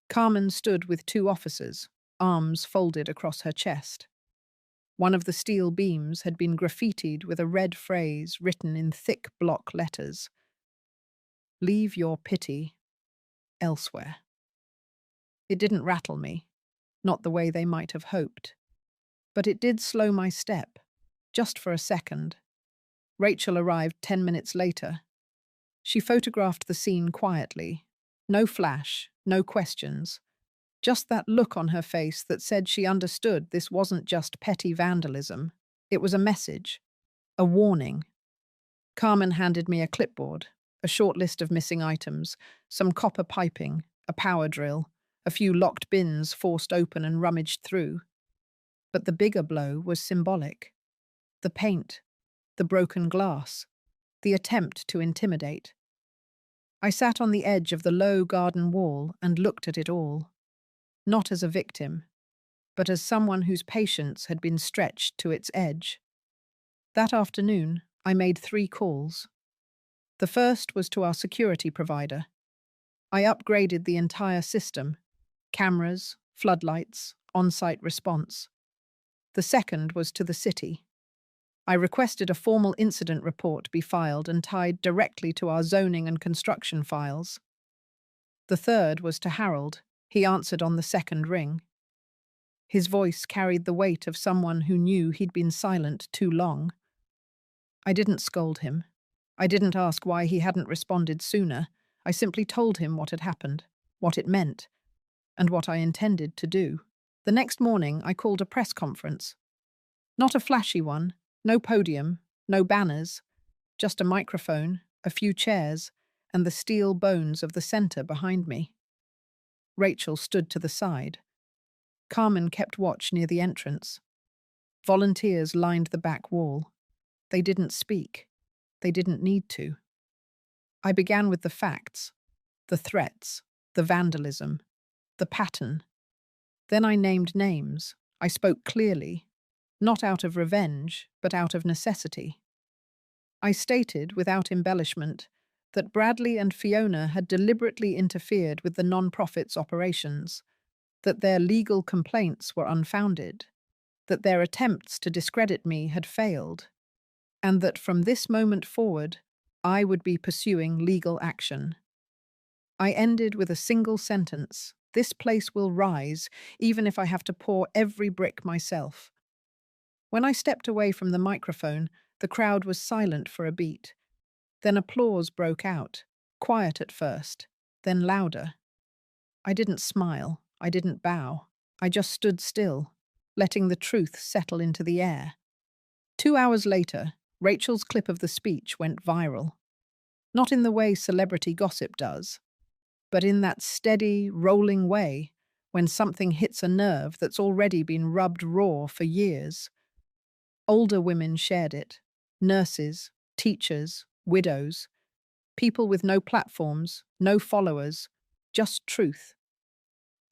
Carmen stood with 2 officers, arms folded across her chest. One of the steel beams had been graffitied with a red phrase written in thick block letters. "Leave your pity elsewhere." It didn't rattle me, not the way they might have hoped. But it did slow my step. just for a second. Rachel arrived 10 minutes later. She photographed the scene quietly. No flash, no questions. Just that look on her face that said she understood this wasn't just petty vandalism. It was a message, a warning. Carmen handed me a clipboard, a short list of missing items, some copper piping, a power drill, a few locked bins forced open and rummaged through. But the bigger blow was symbolic. The paint, the broken glass, the attempt to intimidate. I sat on the edge of the low garden wall and looked at it all, not as a victim, but as someone whose patience had been stretched to its edge. That afternoon, I made 3 calls. The first was to our security provider. I upgraded the entire system: cameras, floodlights, on-site response. The second was to the city. I requested a formal incident report be filed and tied directly to our zoning and construction files. The third was to Harold. He answered on the second ring. His voice carried the weight of someone who knew he'd been silent too long. I didn't scold him. I didn't ask why he hadn't responded sooner. I simply told him what had happened, what it meant, and what I intended to do. The next morning, I called a press conference. Not a flashy one, no podium, no banners, just a microphone, a few chairs, and the steel bones of the center behind me. Rachel stood to the side. Carmen kept watch near the entrance. Volunteers lined the back wall. They didn't speak. They didn't need to. I began with the facts, the threats, the vandalism, the pattern. Then I named names. I spoke clearly, not out of revenge, but out of necessity. I stated, without embellishment, that Bradley and Fiona had deliberately interfered with the non-profit's operations, that their legal complaints were unfounded, that their attempts to discredit me had failed, and that from this moment forward, I would be pursuing legal action. I ended with a single sentence: this place will rise, even if I have to pour every brick myself. When I stepped away from the microphone, the crowd was silent for a beat. Then applause broke out, quiet at first, then louder. I didn't smile, I didn't bow. I just stood still, letting the truth settle into the air. 2 hours later, Rachel's clip of the speech went viral. Not in the way celebrity gossip does, but in that steady, rolling way when something hits a nerve that's already been rubbed raw for years. Older women shared it: nurses, teachers, widows, people with no platforms, no followers, just truth.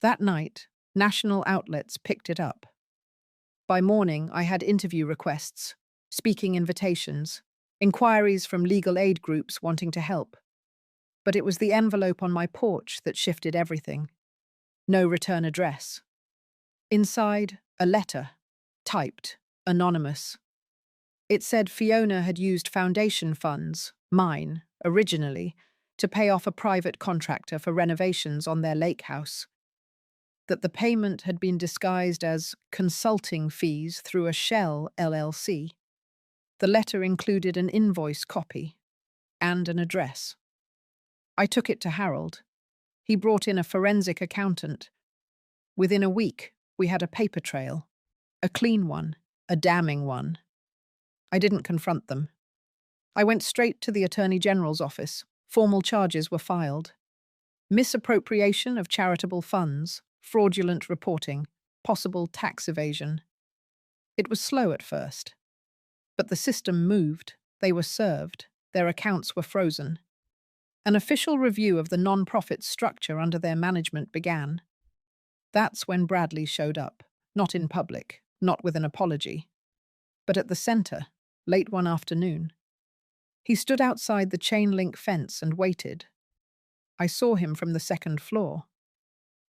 That night, national outlets picked it up. By morning, I had interview requests, speaking invitations, inquiries from legal aid groups wanting to help. But it was the envelope on my porch that shifted everything. No return address. Inside, a letter, typed, anonymous. It said Fiona had used foundation funds, mine, originally, to pay off a private contractor for renovations on their lake house. That the payment had been disguised as consulting fees through a shell LLC. The letter included an invoice copy and an address. I took it to Harold. He brought in a forensic accountant. Within a week, we had a paper trail. A clean one, a damning one. I didn't confront them. I went straight to the Attorney General's office. Formal charges were filed: misappropriation of charitable funds, fraudulent reporting, possible tax evasion. It was slow at first. But the system moved. They were served. Their accounts were frozen. An official review of the non-profit structure under their management began. That's when Bradley showed up, not in public, not with an apology, but at the center, late one afternoon. He stood outside the chain-link fence and waited. I saw him from the second floor.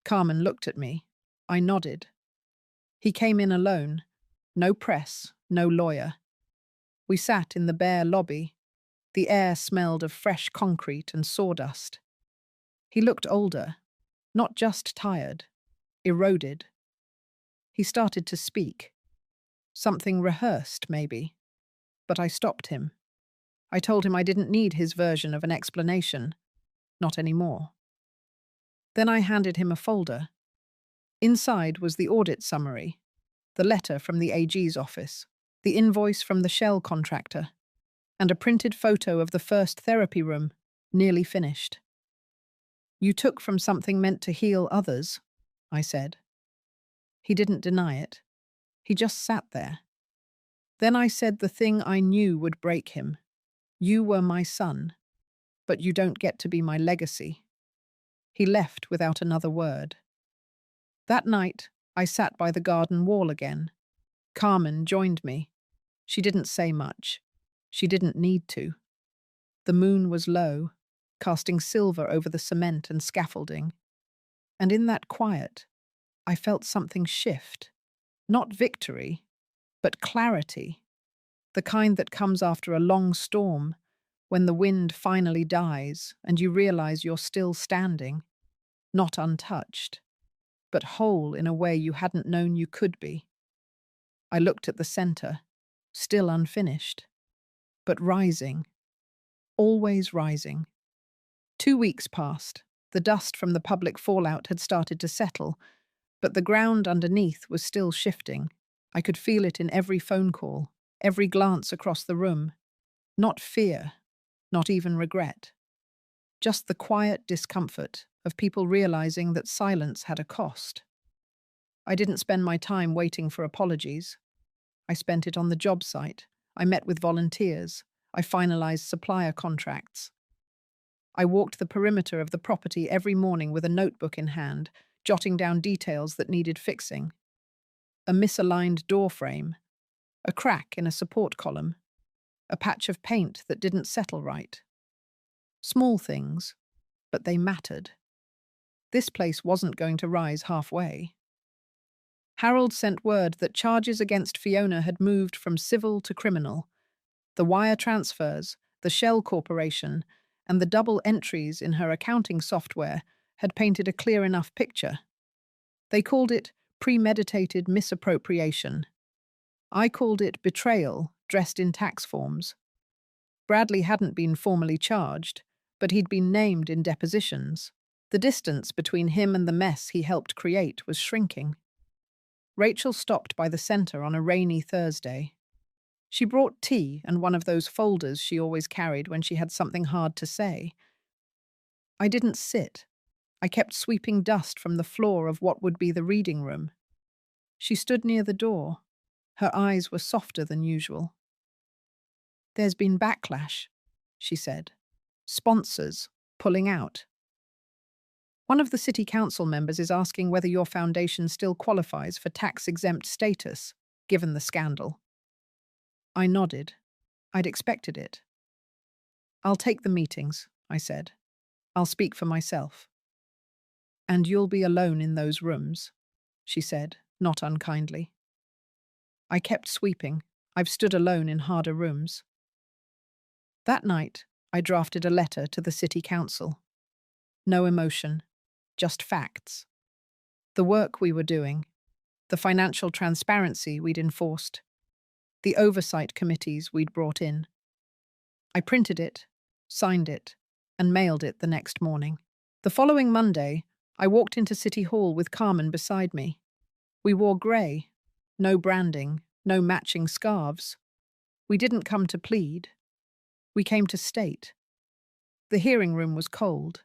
Carmen looked at me. I nodded. He came in alone. No press, no lawyer. We sat in the bare lobby. The air smelled of fresh concrete and sawdust. He looked older, not just tired, eroded. He started to speak. Something rehearsed, maybe, But I stopped him. I told him I didn't need his version of an explanation. Not anymore. Then I handed him a folder. Inside was the audit summary, the letter from the AG's office, the invoice from the shell contractor, and a printed photo of the first therapy room, nearly finished. "You took from something meant to heal others," I said. He didn't deny it. He just sat there. Then I said the thing I knew would break him. "You were my son, but you don't get to be my legacy." He left without another word. That night, I sat by the garden wall again. Carmen joined me. She didn't say much. She didn't need to. The moon was low, casting silver over the cement and scaffolding. And in that quiet, I felt something shift. Not victory, but clarity. The kind that comes after a long storm, when the wind finally dies and you realize you're still standing, not untouched, but whole in a way you hadn't known you could be. I looked at the center, still unfinished, but rising, always rising. 2 weeks passed. The dust from the public fallout had started to settle, but the ground underneath was still shifting. I could feel it in every phone call, every glance across the room. Not fear, not even regret. Just the quiet discomfort of people realizing that silence had a cost. I didn't spend my time waiting for apologies. I spent it on the job site. I met with volunteers. I finalized supplier contracts. I walked the perimeter of the property every morning with a notebook in hand, jotting down details that needed fixing. A misaligned door frame, a crack in a support column, a patch of paint that didn't settle right. Small things, but they mattered. This place wasn't going to rise halfway. Harold sent word that charges against Fiona had moved from civil to criminal. The wire transfers, the shell corporation, and the double entries in her accounting software had painted a clear enough picture. They called it premeditated misappropriation. I called it betrayal, dressed in tax forms. Bradley hadn't been formally charged, but he'd been named in depositions. The distance between him and the mess he helped create was shrinking. Rachel stopped by the center on a rainy Thursday. She brought tea and one of those folders she always carried when she had something hard to say. I didn't sit. I kept sweeping dust from the floor of what would be the reading room. She stood near the door. Her eyes were softer than usual. "There's been backlash," she said. "Sponsors pulling out. One of the city council members is asking whether your foundation still qualifies for tax-exempt status, given the scandal." I nodded. I'd expected it. "I'll take the meetings," I said. "I'll speak for myself." "And you'll be alone in those rooms," she said, not unkindly. I kept sweeping. I've stood alone in harder rooms. That night, I drafted a letter to the city council. No emotion, just facts. The work we were doing, the financial transparency we'd enforced, the oversight committees we'd brought in. I printed it, signed it, and mailed it the next morning. The following Monday, I walked into City Hall with Carmen beside me. We wore grey, no branding, no matching scarves. We didn't come to plead. We came to state. The hearing room was cold.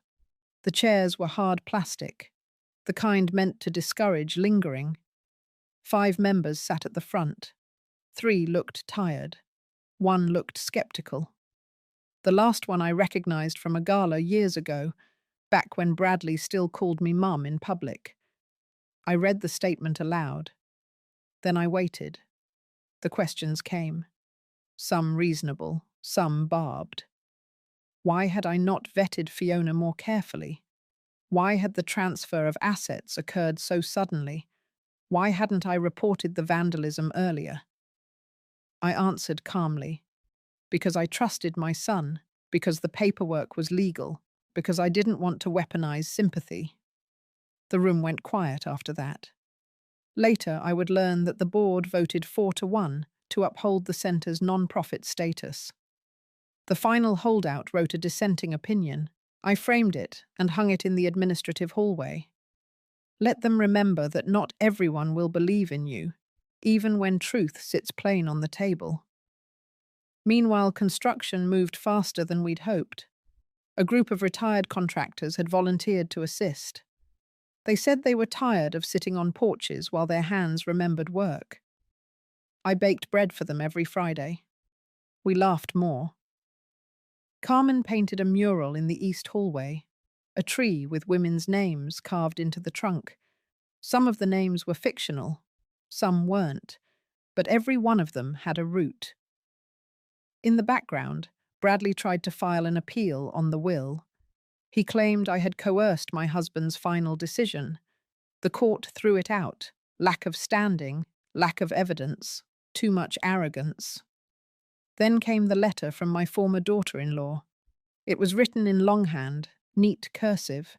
The chairs were hard plastic, the kind meant to discourage lingering. 5 members sat at the front. 3 looked tired. 1 looked skeptical. The last one I recognized from a gala years ago, back when Bradley still called me Mum in public. I read the statement aloud. Then I waited. The questions came. Some reasonable, some barbed. Why had I not vetted Fiona more carefully? Why had the transfer of assets occurred so suddenly? Why hadn't I reported the vandalism earlier? I answered calmly. Because I trusted my son, because the paperwork was legal, because I didn't want to weaponize sympathy. The room went quiet after that. Later, I would learn that the board voted 4-1 to uphold the centre's non-profit status. The final holdout wrote a dissenting opinion. I framed it and hung it in the administrative hallway. Let them remember that not everyone will believe in you, even when truth sits plain on the table. Meanwhile, construction moved faster than we'd hoped. A group of retired contractors had volunteered to assist. They said they were tired of sitting on porches while their hands remembered work. I baked bread for them every Friday. We laughed more. Carmen painted a mural in the east hallway, a tree with women's names carved into the trunk. Some of the names were fictional, some weren't, but every one of them had a root. In the background, Bradley tried to file an appeal on the will. He claimed I had coerced my husband's final decision. The court threw it out. Lack of standing, lack of evidence, too much arrogance. Then came the letter from my former daughter-in-law. It was written in longhand, neat cursive.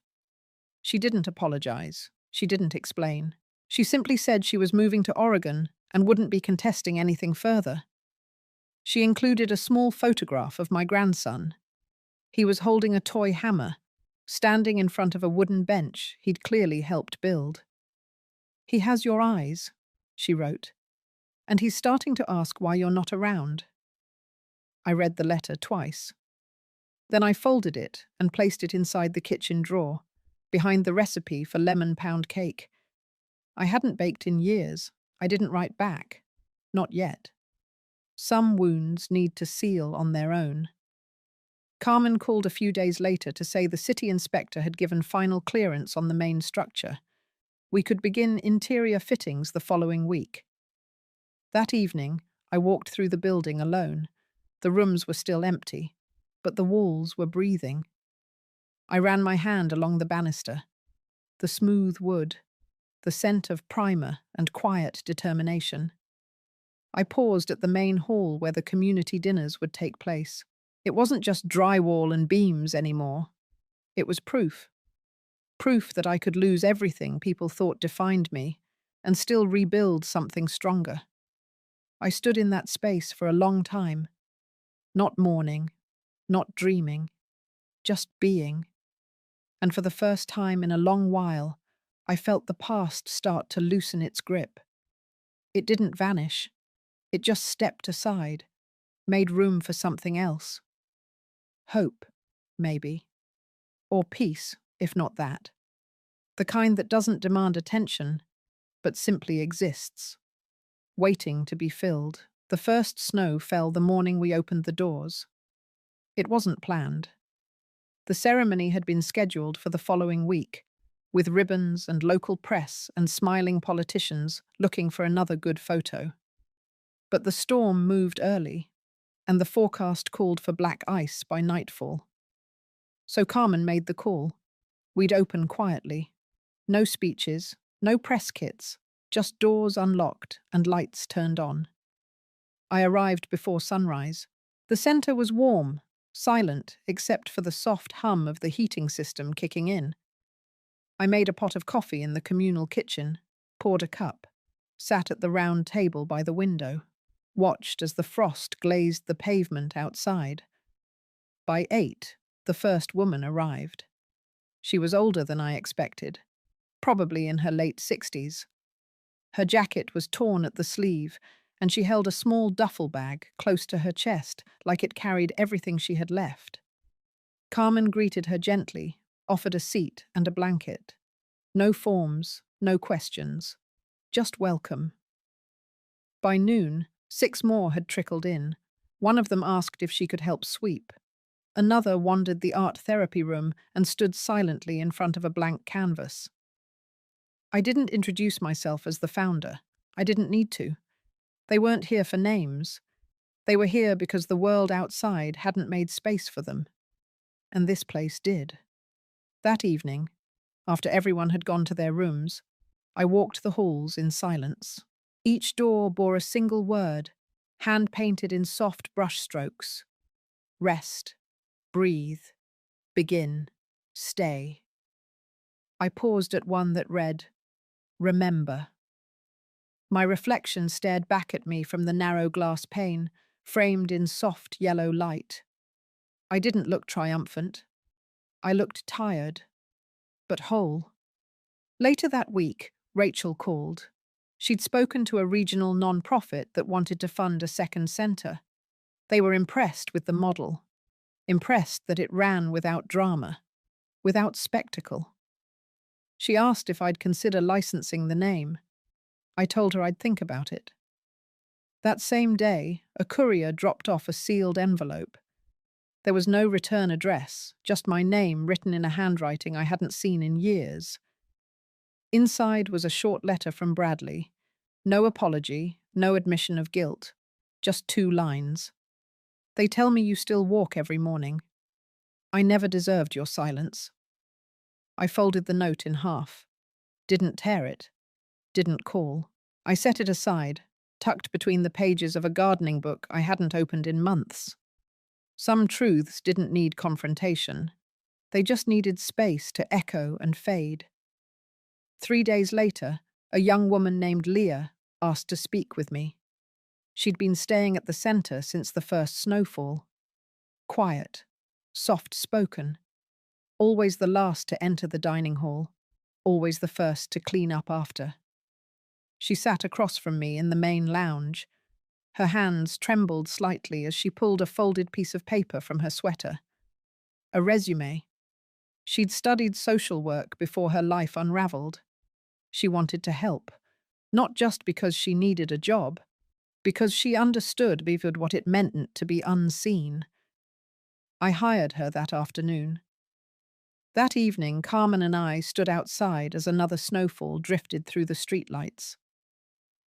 She didn't apologize. She didn't explain. She simply said she was moving to Oregon and wouldn't be contesting anything further. She included a small photograph of my grandson. He was holding a toy hammer, standing in front of a wooden bench he'd clearly helped build. "He has your eyes," she wrote, "and he's starting to ask why you're not around." I read the letter twice. Then I folded it and placed it inside the kitchen drawer, behind the recipe for lemon pound cake. I hadn't baked in years. I didn't write back. Not yet. Some wounds need to seal on their own. Carmen called a few days later to say the city inspector had given final clearance on the main structure. We could begin interior fittings the following week. That evening, I walked through the building alone. The rooms were still empty, but the walls were breathing. I ran my hand along the banister. The smooth wood, the scent of primer and quiet determination. I paused at the main hall where the community dinners would take place. It wasn't just drywall and beams anymore. It was proof. Proof that I could lose everything people thought defined me and still rebuild something stronger. I stood in that space for a long time, not mourning, not dreaming, just being. And for the first time in a long while, I felt the past start to loosen its grip. It didn't vanish. It just stepped aside, made room for something else. Hope, maybe. Or peace, if not that. The kind that doesn't demand attention, but simply exists, waiting to be filled. The first snow fell the morning we opened the doors. It wasn't planned. The ceremony had been scheduled for the following week, with ribbons and local press and smiling politicians looking for another good photo. But the storm moved early, and the forecast called for black ice by nightfall. So Carmen made the call. We'd open quietly. No speeches, no press kits, just doors unlocked and lights turned on. I arrived before sunrise. The center was warm, silent except for the soft hum of the heating system kicking in. I made a pot of coffee in the communal kitchen, poured a cup, sat at the round table by the window, watched as the frost glazed the pavement outside. By 8, the first woman arrived. She was older than I expected, probably in her late 60s. Her jacket was torn at the sleeve, and she held a small duffel bag close to her chest, like it carried everything she had left. Carmen greeted her gently, offered a seat and a blanket. No forms, no questions, just welcome. By noon, 6 more had trickled in. One of them asked if she could help sweep. Another wandered the art therapy room and stood silently in front of a blank canvas. I didn't introduce myself as the founder. I didn't need to. They weren't here for names. They were here because the world outside hadn't made space for them. And this place did. That evening, after everyone had gone to their rooms, I walked the halls in silence. Each door bore a single word, hand-painted in soft brushstrokes. Rest, breathe, begin, stay. I paused at one that read, remember. My reflection stared back at me from the narrow glass pane, framed in soft yellow light. I didn't look triumphant. I looked tired, but whole. Later that week, Rachel called. She'd spoken to a regional non-profit that wanted to fund a second centre. They were impressed with the model, impressed that it ran without drama, without spectacle. She asked if I'd consider licensing the name. I told her I'd think about it. That same day, a courier dropped off a sealed envelope. There was no return address, just my name written in a handwriting I hadn't seen in years. Inside was a short letter from Bradley. No apology, no admission of guilt, just 2 lines. They tell me you still walk every morning. I never deserved your silence. I folded the note in half. Didn't tear it. Didn't call. I set it aside, tucked between the pages of a gardening book I hadn't opened in months. Some truths didn't need confrontation. They just needed space to echo and fade. 3 days later, a young woman named Leah asked to speak with me. She'd been staying at the centre since the first snowfall. Quiet, soft-spoken, always the last to enter the dining hall, always the first to clean up after. She sat across from me in the main lounge. Her hands trembled slightly as she pulled a folded piece of paper from her sweater. A resume. She'd studied social work before her life unraveled. She wanted to help, not just because she needed a job, because she understood what it meant to be unseen. I hired her that afternoon. That evening, Carmen and I stood outside as another snowfall drifted through the streetlights.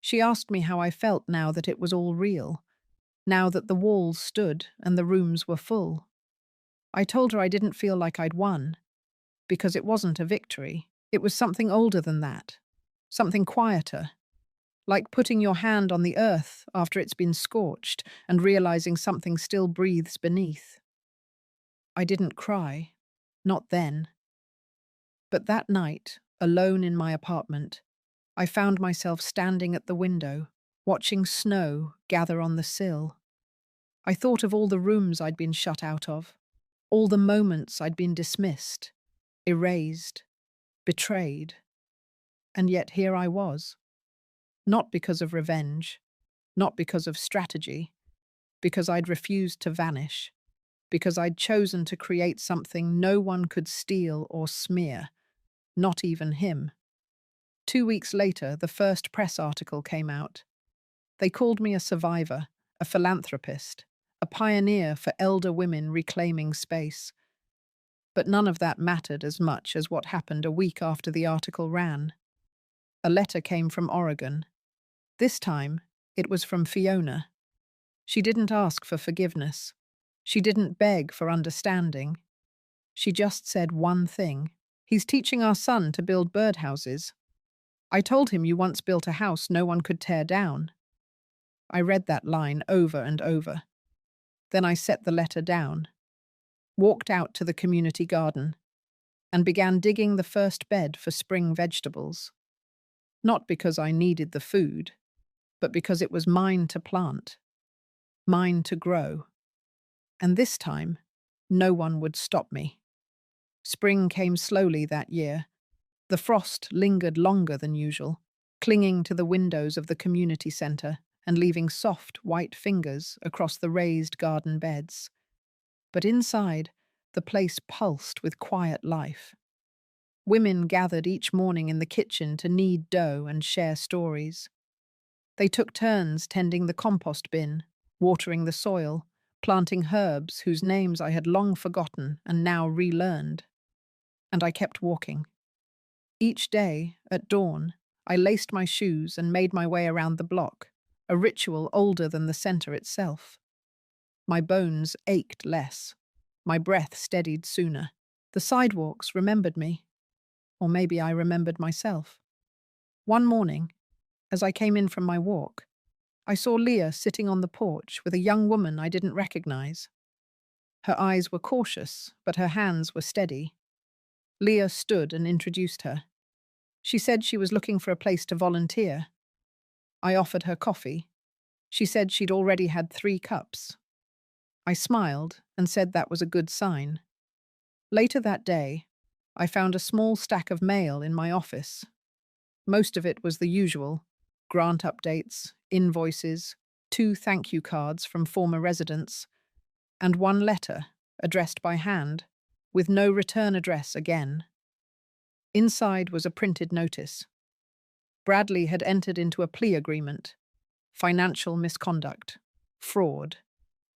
She asked me how I felt now that it was all real, now that the walls stood and the rooms were full. I told her I didn't feel like I'd won, because it wasn't a victory. It was something older than that, something quieter, like putting your hand on the earth after it's been scorched and realizing something still breathes beneath. I didn't cry, not then. But that night, alone in my apartment, I found myself standing at the window, watching snow gather on the sill. I thought of all the rooms I'd been shut out of, all the moments I'd been dismissed, erased, betrayed. And yet here I was. Not because of revenge, not because of strategy, because I'd refused to vanish, because I'd chosen to create something no one could steal or smear, not even him. 2 weeks later, the first press article came out. They called me a survivor, a philanthropist, a pioneer for elder women reclaiming space. But none of that mattered as much as what happened a week after the article ran. A letter came from Oregon. This time, it was from Fiona. She didn't ask for forgiveness. She didn't beg for understanding. She just said one thing. He's teaching our son to build birdhouses. I told him you once built a house no one could tear down. I read that line over and over. Then I set the letter down, walked out to the community garden, and began digging the first bed for spring vegetables. Not because I needed the food, but because it was mine to plant, mine to grow. And this time, no one would stop me. Spring came slowly that year. The frost lingered longer than usual, clinging to the windows of the community centre and leaving soft, white fingers across the raised garden beds. But inside, the place pulsed with quiet life. Women gathered each morning in the kitchen to knead dough and share stories. They took turns tending the compost bin, watering the soil, planting herbs whose names I had long forgotten and now relearned. And I kept walking. Each day, at dawn, I laced my shoes and made my way around the block, a ritual older than the centre itself. My bones ached less. My breath steadied sooner. The sidewalks remembered me. Or maybe I remembered myself. One morning, as I came in from my walk, I saw Leah sitting on the porch with a young woman I didn't recognize. Her eyes were cautious, but her hands were steady. Leah stood and introduced her. She said she was looking for a place to volunteer. I offered her coffee. She said she'd already had 3 cups. I smiled and said that was a good sign. Later that day, I found a small stack of mail in my office. Most of it was the usual: grant updates, invoices, 2 thank you cards from former residents, and 1 letter, addressed by hand, with no return address again. Inside was a printed notice. Bradley had entered into a plea agreement: financial misconduct, fraud,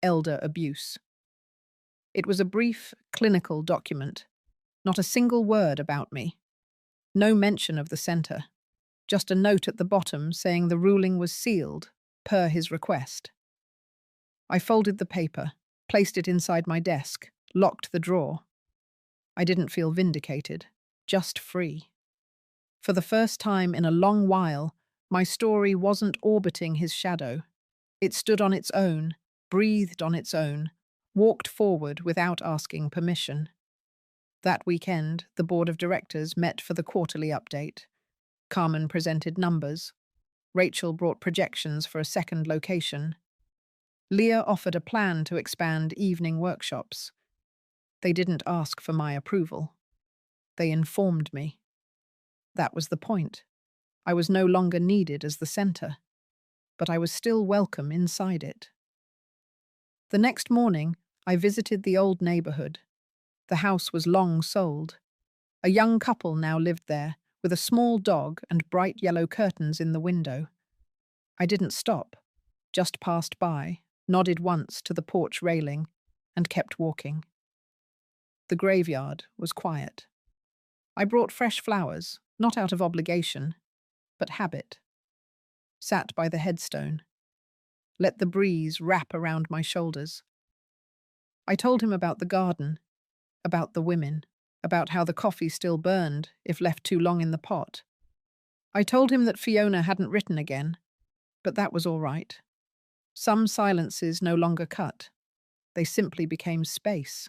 elder abuse. It was a brief, clinical document. Not a single word about me. No mention of the centre. Just a note at the bottom saying the ruling was sealed, per his request. I folded the paper, placed it inside my desk, locked the drawer. I didn't feel vindicated, just free. For the first time in a long while, my story wasn't orbiting his shadow. It stood on its own, breathed on its own, walked forward without asking permission. That weekend, the board of directors met for the quarterly update. Carmen presented numbers. Rachel brought projections for a second location. Leah offered a plan to expand evening workshops. They didn't ask for my approval. They informed me. That was the point. I was no longer needed as the center, but I was still welcome inside it. The next morning, I visited the old neighborhood. The house was long sold. A young couple now lived there, with a small dog and bright yellow curtains in the window. I didn't stop, just passed by, nodded once to the porch railing, and kept walking. The graveyard was quiet. I brought fresh flowers, not out of obligation, but habit. Sat by the headstone. Let the breeze wrap around my shoulders. I told him about the garden, about the women, about how the coffee still burned if left too long in the pot. I told him that Fiona hadn't written again, but that was all right. Some silences no longer cut. They simply became space.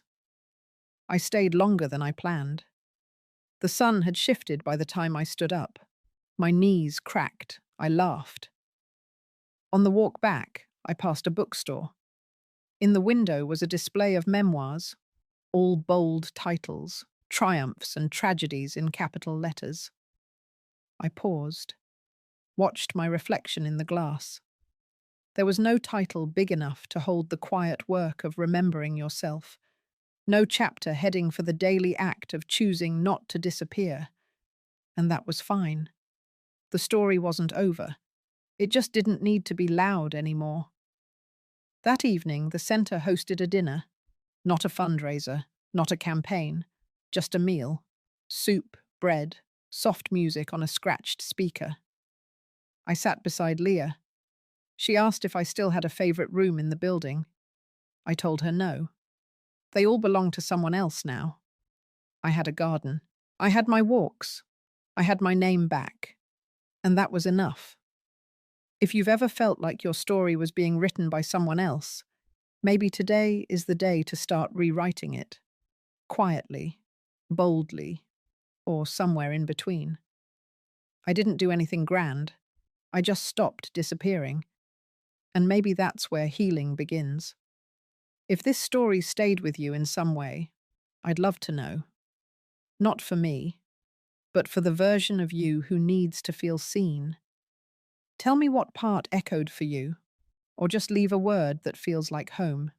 I stayed longer than I planned. The sun had shifted by the time I stood up. My knees cracked. I laughed. On the walk back, I passed a bookstore. In the window was a display of memoirs, all bold titles, triumphs and tragedies in capital letters. I paused, watched my reflection in the glass. There was no title big enough to hold the quiet work of remembering yourself, no chapter heading for the daily act of choosing not to disappear. And that was fine. The story wasn't over. It just didn't need to be loud anymore. That evening, the centre hosted a dinner. Not a fundraiser, not a campaign, just a meal. Soup, bread, soft music on a scratched speaker. I sat beside Leah. She asked if I still had a favourite room in the building. I told her no. They all belonged to someone else now. I had a garden. I had my walks. I had my name back. And that was enough. If you've ever felt like your story was being written by someone else, maybe today is the day to start rewriting it. Quietly, boldly, or somewhere in between. I didn't do anything grand. I just stopped disappearing. And maybe that's where healing begins. If this story stayed with you in some way, I'd love to know. Not for me, but for the version of you who needs to feel seen. Tell me what part echoed for you, or just leave a word that feels like home.